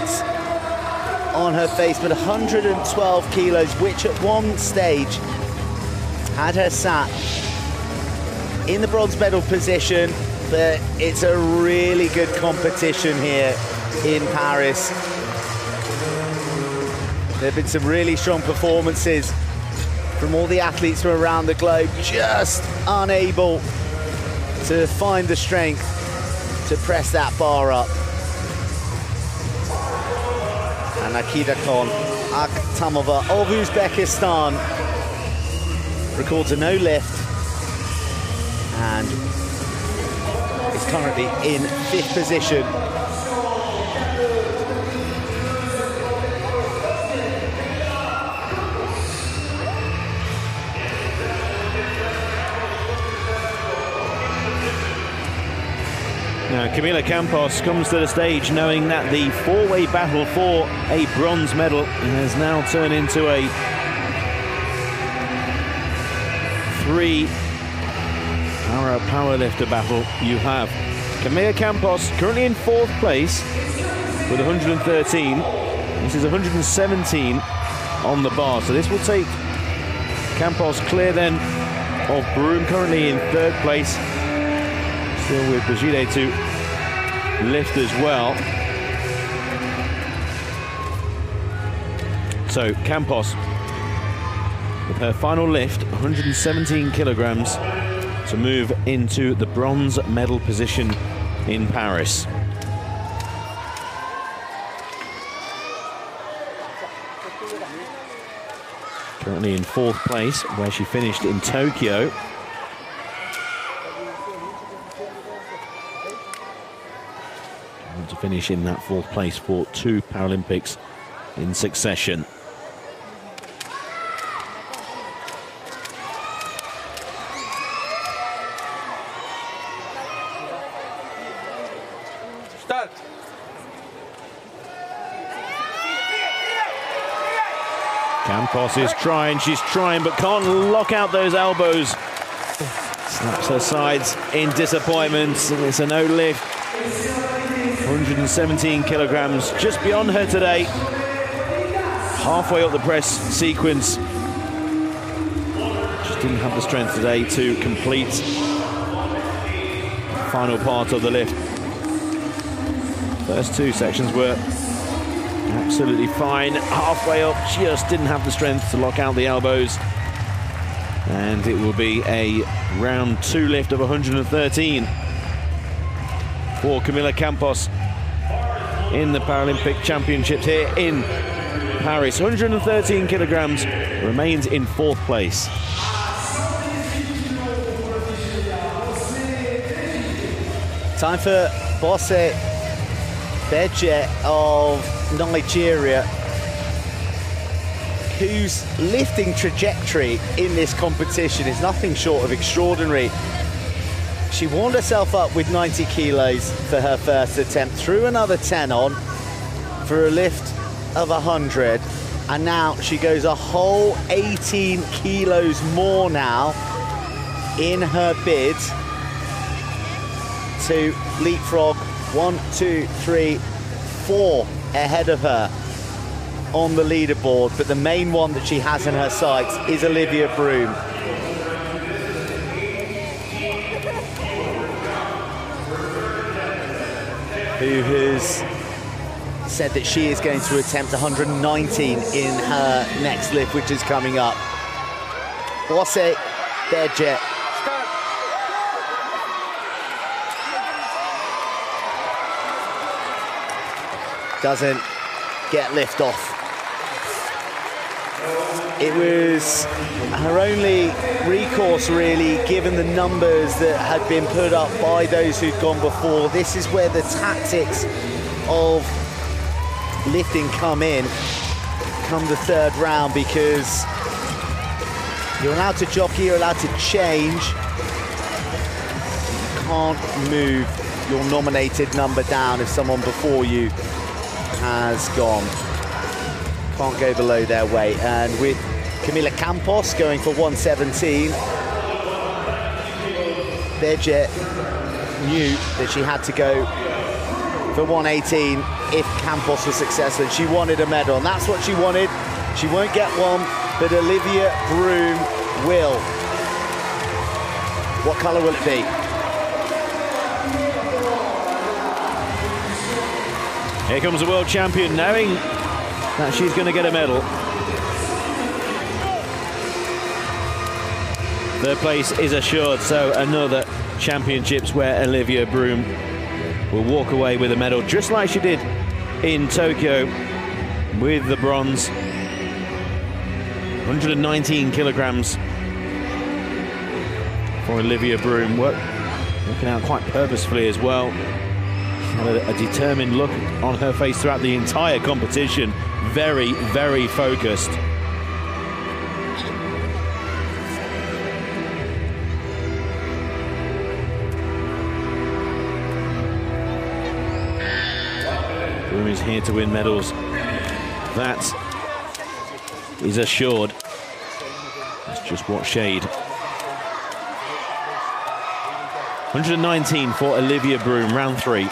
[SPEAKER 1] on her face, but 112 kilos, which at one stage had her sat in the bronze medal position. But it's a really good competition here in Paris. There have been some really strong performances from all the athletes from around the globe, just unable to find the strength to press that bar up. And Akidakhon Akhtamova of Uzbekistan records a no lift and is currently in 5th position.
[SPEAKER 3] Now, Camila Campos comes to the stage knowing that the four-way battle for a bronze medal has now turned into a three-hour powerlifter battle. You have Camila Campos currently in 4th place with 113. This is 117 on the bar, so this will take Campos clear then of Broome, currently in 3rd place. Still with Bejide to lift as well. So Campos, with her final lift, 117 kilograms, to move into the bronze medal position in Paris. Currently in 4th place, where she finished in Tokyo. To finish in that 4th place for 2 Paralympics in succession.
[SPEAKER 4] Start.
[SPEAKER 3] Campos is trying, she's trying, but can't lock out those elbows. Slaps her sides in disappointment, and it's a no lift. 117 kilograms, just beyond her today. Halfway up the press sequence. Just didn't have the strength today to complete the final part of the lift. First 2 sections were absolutely fine. Halfway up, just didn't have the strength to lock out the elbows. And it will be a round 2 lift of 113 for Camila Campos in the Paralympic Championships here in Paris. 113 kilograms, remains in 4th place.
[SPEAKER 1] Time for Bose Bejide of Nigeria, whose lifting trajectory in this competition is nothing short of extraordinary. She warmed herself up with 90 kilos for her first attempt, threw another 10 on for a lift of 100, and now she goes a whole 18 kilos more now in her bid to leapfrog 1, 2, 3, 4 ahead of her on the leaderboard. But the main one that she has in her sights is Olivia Broome. Who has said that she is going to attempt 119 in her next lift, which is coming up. Bose Bejide. doesn't get lift off. It was her only recourse, really, given the numbers that had been put up by those who'd gone before. This is where the tactics of lifting come in, come the third round, because you're allowed to jockey, you're allowed to change. You can't move your nominated number down if someone before you has gone. Can't go below their weight. And with Camila Campos going for 117, Bejide knew that she had to go for 118 if Campos was successful. She wanted a medal, and that's what she wanted. She won't get one, but Olivia Broome will. What colour will it be?
[SPEAKER 3] Here comes the world champion, knowing that she's going to get a medal. Third place is assured, so another championships where Olivia Broome will walk away with a medal, just like she did in Tokyo with the bronze. 119 kilograms for Olivia Broome, working out quite purposefully as well. She had a determined look on her face throughout the entire competition. Very, very focused. Broome is here to win medals. That is assured. Let's just watch shade. 119 for Olivia Broome, round 3.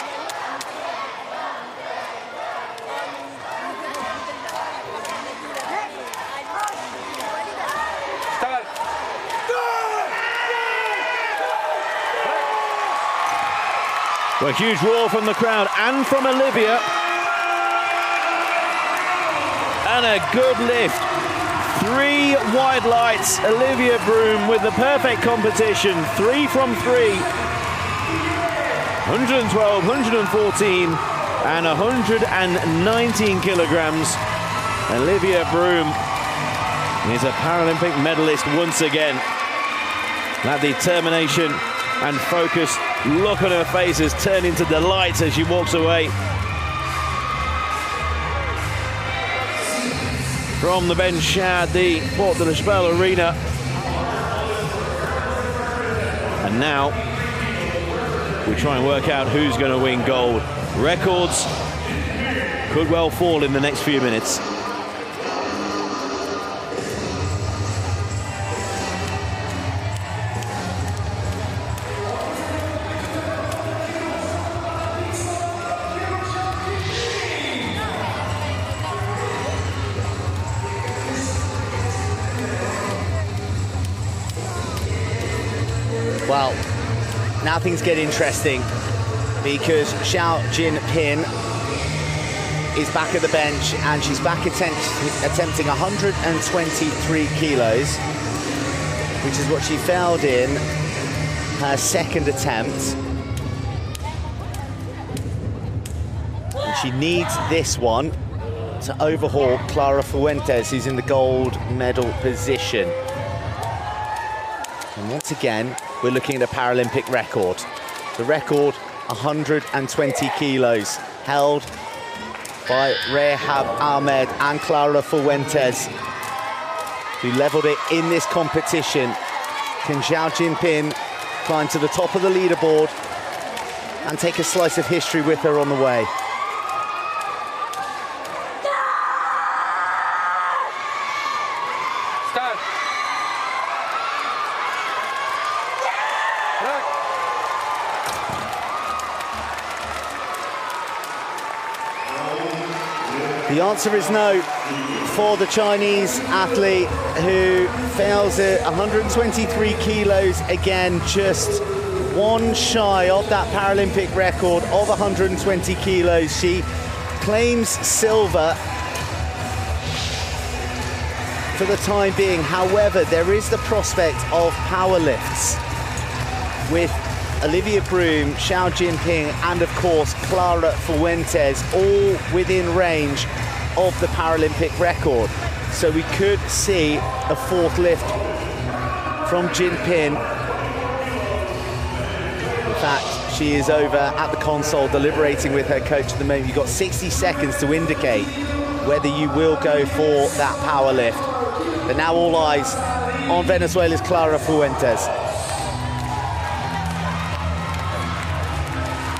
[SPEAKER 3] A huge roar from the crowd and from Olivia. And a good lift. 3 wide lights. Olivia Broome with the perfect competition. 3 from 3. 112, 114 and 119 kilograms. Olivia Broome is a Paralympic medalist once again. That determination and focused look on her face has turned into delight as she walks away from the Ben Shad, the Port de la Chapelle Arena. And now we try and work out who's going to win gold. Records could well fall in the next few minutes.
[SPEAKER 1] Well, now things get interesting because Xiao Jinping is back at the bench and she's back attempting 123 kilos, which is what she failed in her second attempt. And she needs this one to overhaul Clara Fuentes, who's in the gold medal position. And once again, we're looking at a Paralympic record. The record, 120 kilos, held by Rehab Ahmed and Clara Fuentes, who leveled it in this competition. Can Xiao Jinping climb to the top of the leaderboard and take a slice of history with her on the way? The answer is no for the Chinese athlete, who fails at 123 kilos, again just one shy of that Paralympic record of 120 kilos. She claims silver for the time being. However, there is the prospect of power lifts with Olivia Broome, Xiao Jinping, and of course Clara Fuentes, all within range of the Paralympic record. So we could see a fourth lift from Jinping. In fact, she is over at the console deliberating with her coach at the moment. You've got 60 seconds to indicate whether you will go for that power lift. But now all eyes on Venezuela's Clara Fuentes.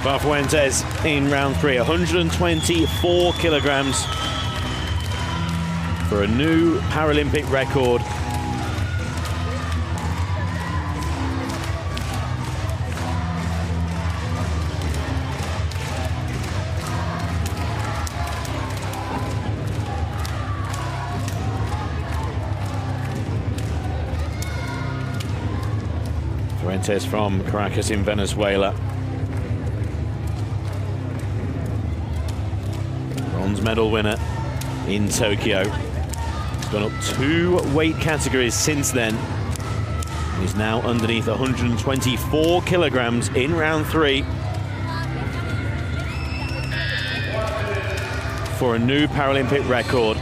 [SPEAKER 3] Clara Fuentes in round 3, 124 kilograms for a new Paralympic record. Fuentes from Caracas in Venezuela. Bronze medal winner in Tokyo. He's gone up 2 weight categories since then. He's now underneath 124 kilograms in round 3 for a new Paralympic record.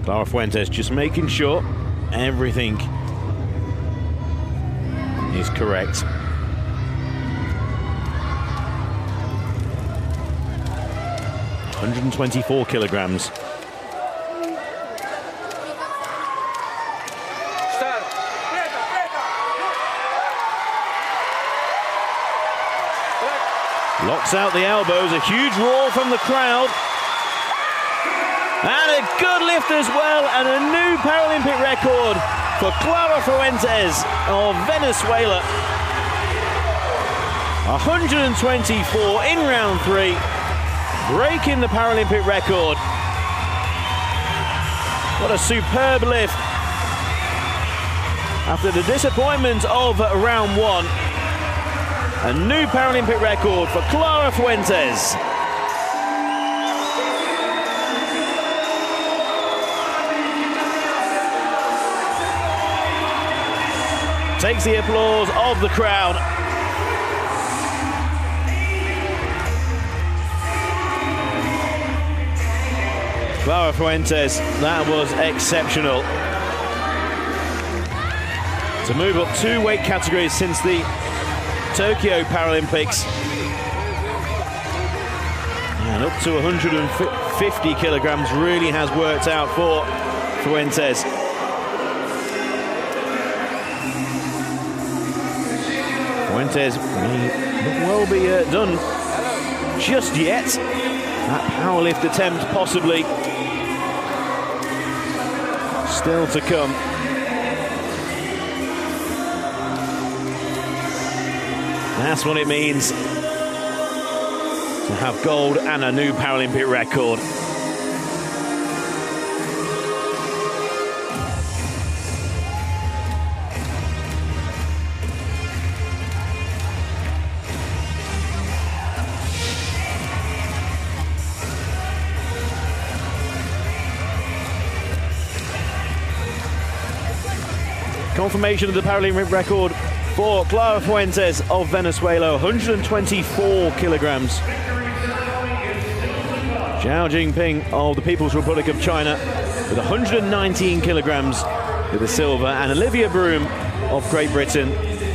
[SPEAKER 3] Clara Fuentes just making sure everything is correct. ...124 kilograms.
[SPEAKER 4] Start.
[SPEAKER 3] Locks out the elbows, a huge roar from the crowd. And a good lift as well, and a new Paralympic record for Clara Fuentes of Venezuela. 124 in round 3, breaking the Paralympic record. What a superb lift. After the disappointment of round 1, a new Paralympic record for Clara Fuentes. Takes the applause of the crowd. Clara Fuentes, that was exceptional. To move up 2 weight categories since the Tokyo Paralympics. And up to 150 kilograms really has worked out for Fuentes. Fuentes may not well be done just yet. That powerlift attempt possibly still to come. That's what it means to have gold and a new Paralympic record. Confirmation of the Paralympic record for Clara Fuentes of Venezuela, 124 kilograms. Xiao Jinping of the People's Republic of China with 119 kilograms with the silver, and Olivia Broome of Great Britain,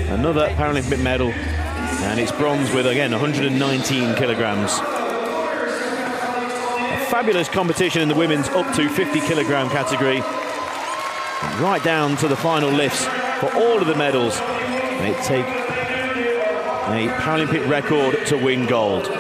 [SPEAKER 3] another Paralympic medal, and it's bronze with, again, 119 kilograms. A fabulous competition in the women's up to 50 kilogram category, right down to the final lifts for all of the medals. They take a Paralympic record to win gold.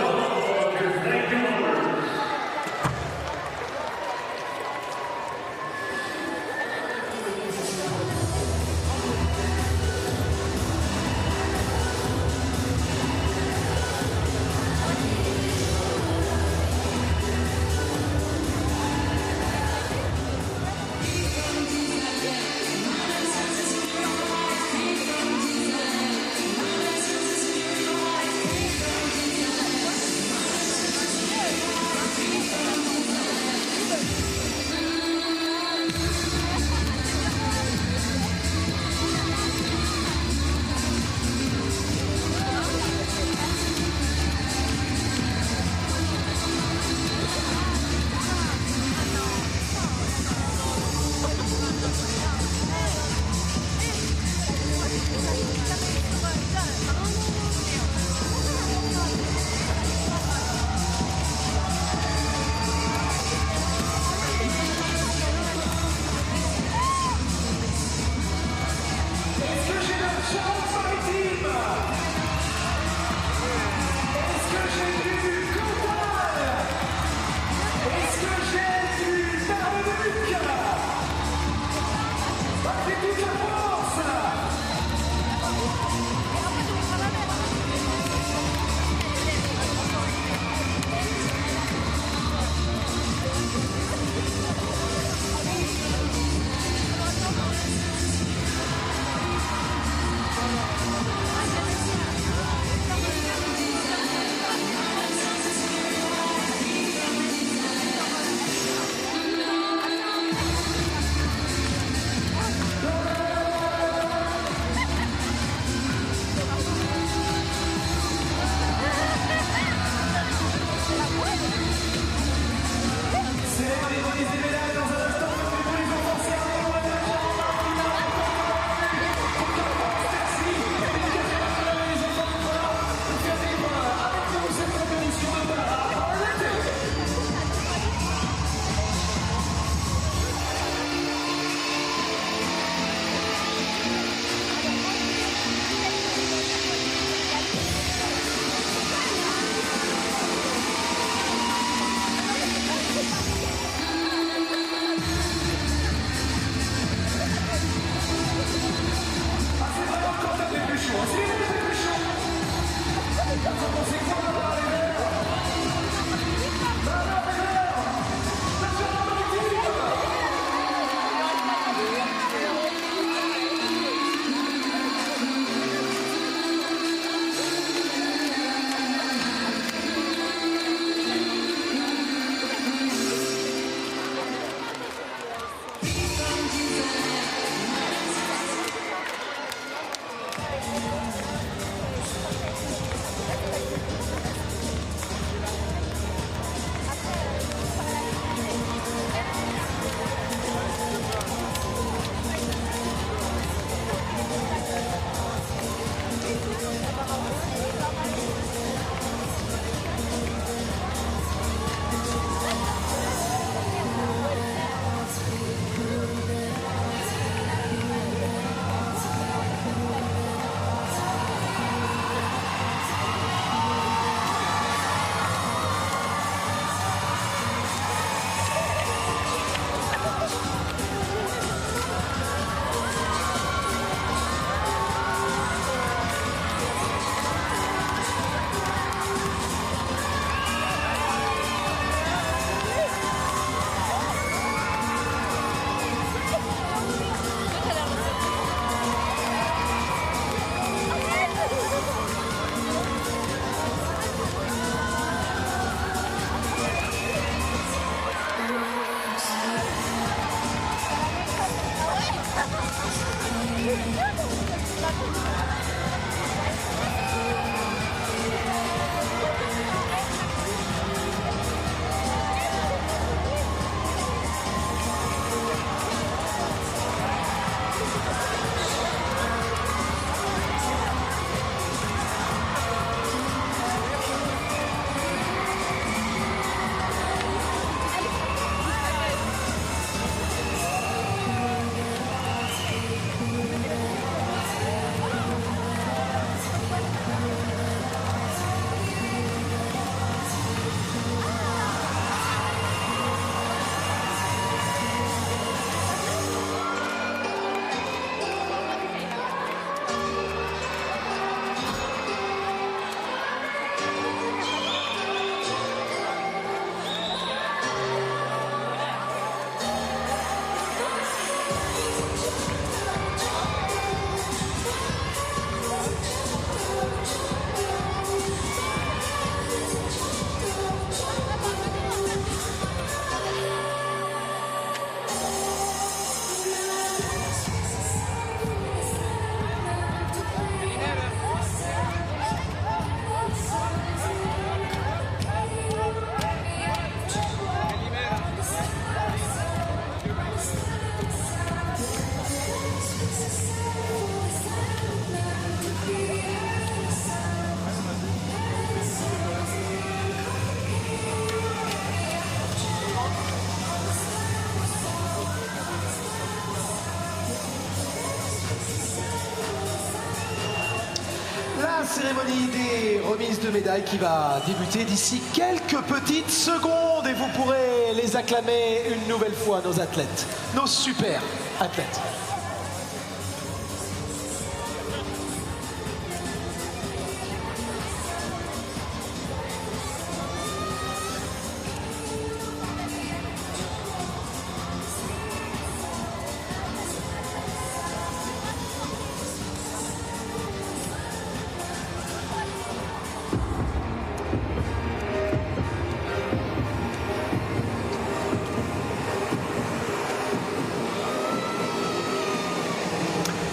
[SPEAKER 2] cérémonie des remises de médailles qui va débuter d'ici quelques petites secondes et vous pourrez les acclamer une nouvelle fois, nos athlètes, nos super athlètes.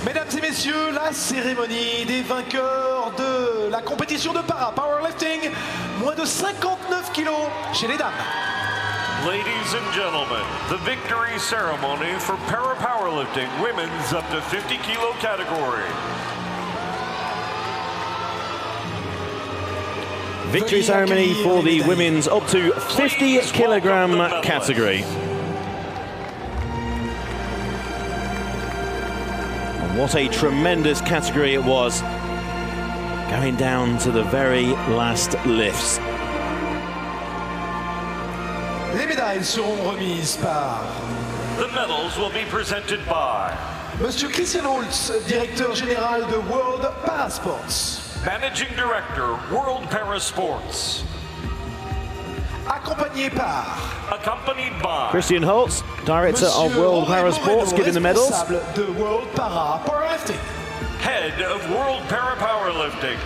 [SPEAKER 2] Mesdames et messieurs, la cérémonie des vainqueurs de la compétition de Powerlifting, moins de 59 kilos chez les dames.
[SPEAKER 5] Ladies and gentlemen, the victory ceremony for Powerlifting women's up to 50 kilo category.
[SPEAKER 3] Victory ceremony for the women's up to 50 kilogram category. And what a tremendous category it was, going down to the very last lifts.
[SPEAKER 2] Les médailles seront remises par
[SPEAKER 5] The medals will be presented by
[SPEAKER 2] Monsieur Christian Holtz, directeur général de World Parasports.
[SPEAKER 5] Managing Director, World Parasports.
[SPEAKER 2] Accompagné par
[SPEAKER 5] Accompanied by
[SPEAKER 3] Christian Holtz, Director of
[SPEAKER 2] Monsieur
[SPEAKER 3] World
[SPEAKER 2] Jorge
[SPEAKER 3] Parasports,
[SPEAKER 2] Moreno,
[SPEAKER 3] giving the medals.
[SPEAKER 2] responsable de World Powerlifting.
[SPEAKER 5] Head of World Powerlifting.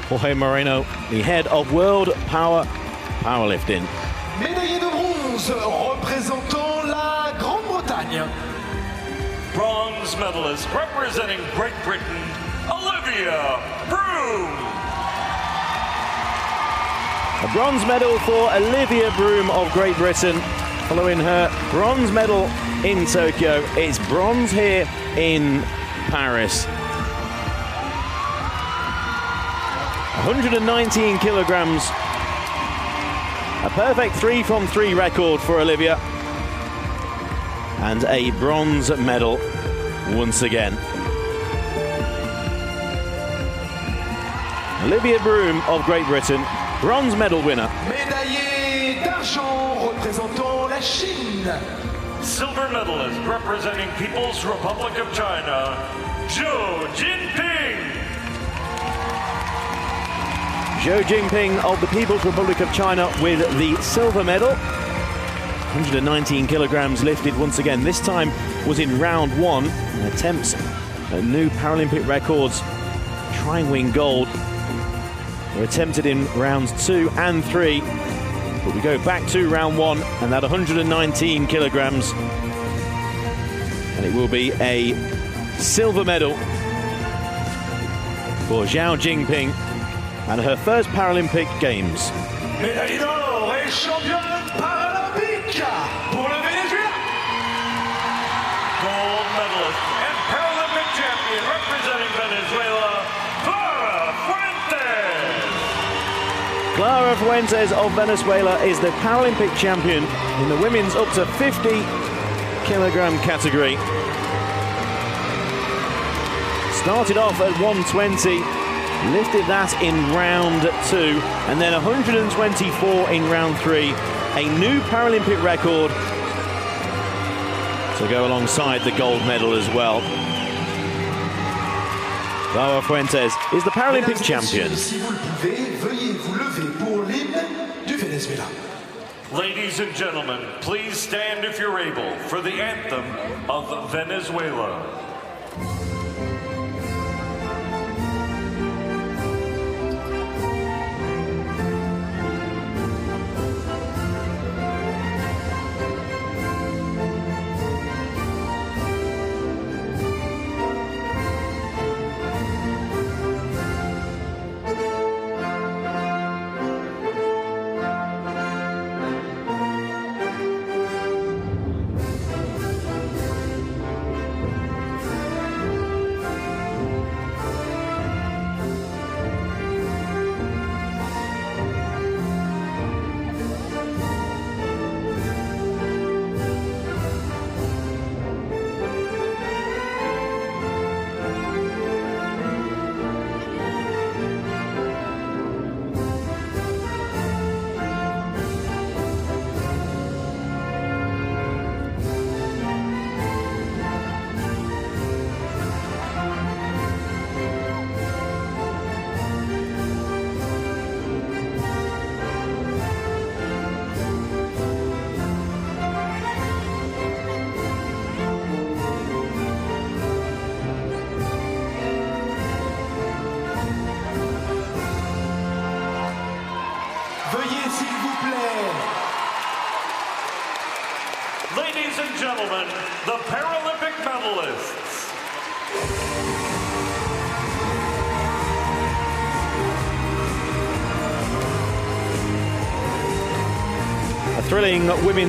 [SPEAKER 3] Jorge Moreno, the head of World Powerlifting.
[SPEAKER 2] Médaillé de bronze représentant la Grande-Bretagne.
[SPEAKER 5] Bronze medalist representing Great Britain, Olivia Broome.
[SPEAKER 3] A bronze medal for Olivia Broome of Great Britain, following her bronze medal in Tokyo. It's bronze here in Paris. 119 kilograms. A perfect 3 from 3 record for Olivia. And a bronze medal once again. Olivia Broome of Great Britain, bronze medal winner.
[SPEAKER 2] Médaillé d'argent représentant la Chine.
[SPEAKER 5] Silver medalist representing People's Republic of China, Jinping.
[SPEAKER 3] Xi Jinping of the People's Republic of China with the silver medal. 119 kilograms lifted once again. This time was in round 1. Attempts at new Paralympic records. Try and win gold. Were attempted in rounds 2 and 3. But we go back to round 1 and that 119 kilograms. And it will be a silver medal for Xiao Jinping and her first Paralympic Games.
[SPEAKER 2] Médaille d'or et championne paralympique pour le Venezuela.
[SPEAKER 5] Gold medalist and Paralympic champion representing Venezuela, Clara Fuentes.
[SPEAKER 3] Clara Fuentes of Venezuela is the Paralympic champion in the women's up to 50 kilogram category. Started off at 120, lifted that in round 2, and then 124 in round 3. A new Paralympic record to go alongside the gold medal as well. Clara Fuentes is the Paralympic champion.
[SPEAKER 2] Si vous le pouvez, veuillez vous lever pour l'hymne du Venezuela.
[SPEAKER 5] Ladies and gentlemen, please stand if you're able for the anthem of Venezuela. and gentlemen, the Paralympic medalists.
[SPEAKER 3] A thrilling women.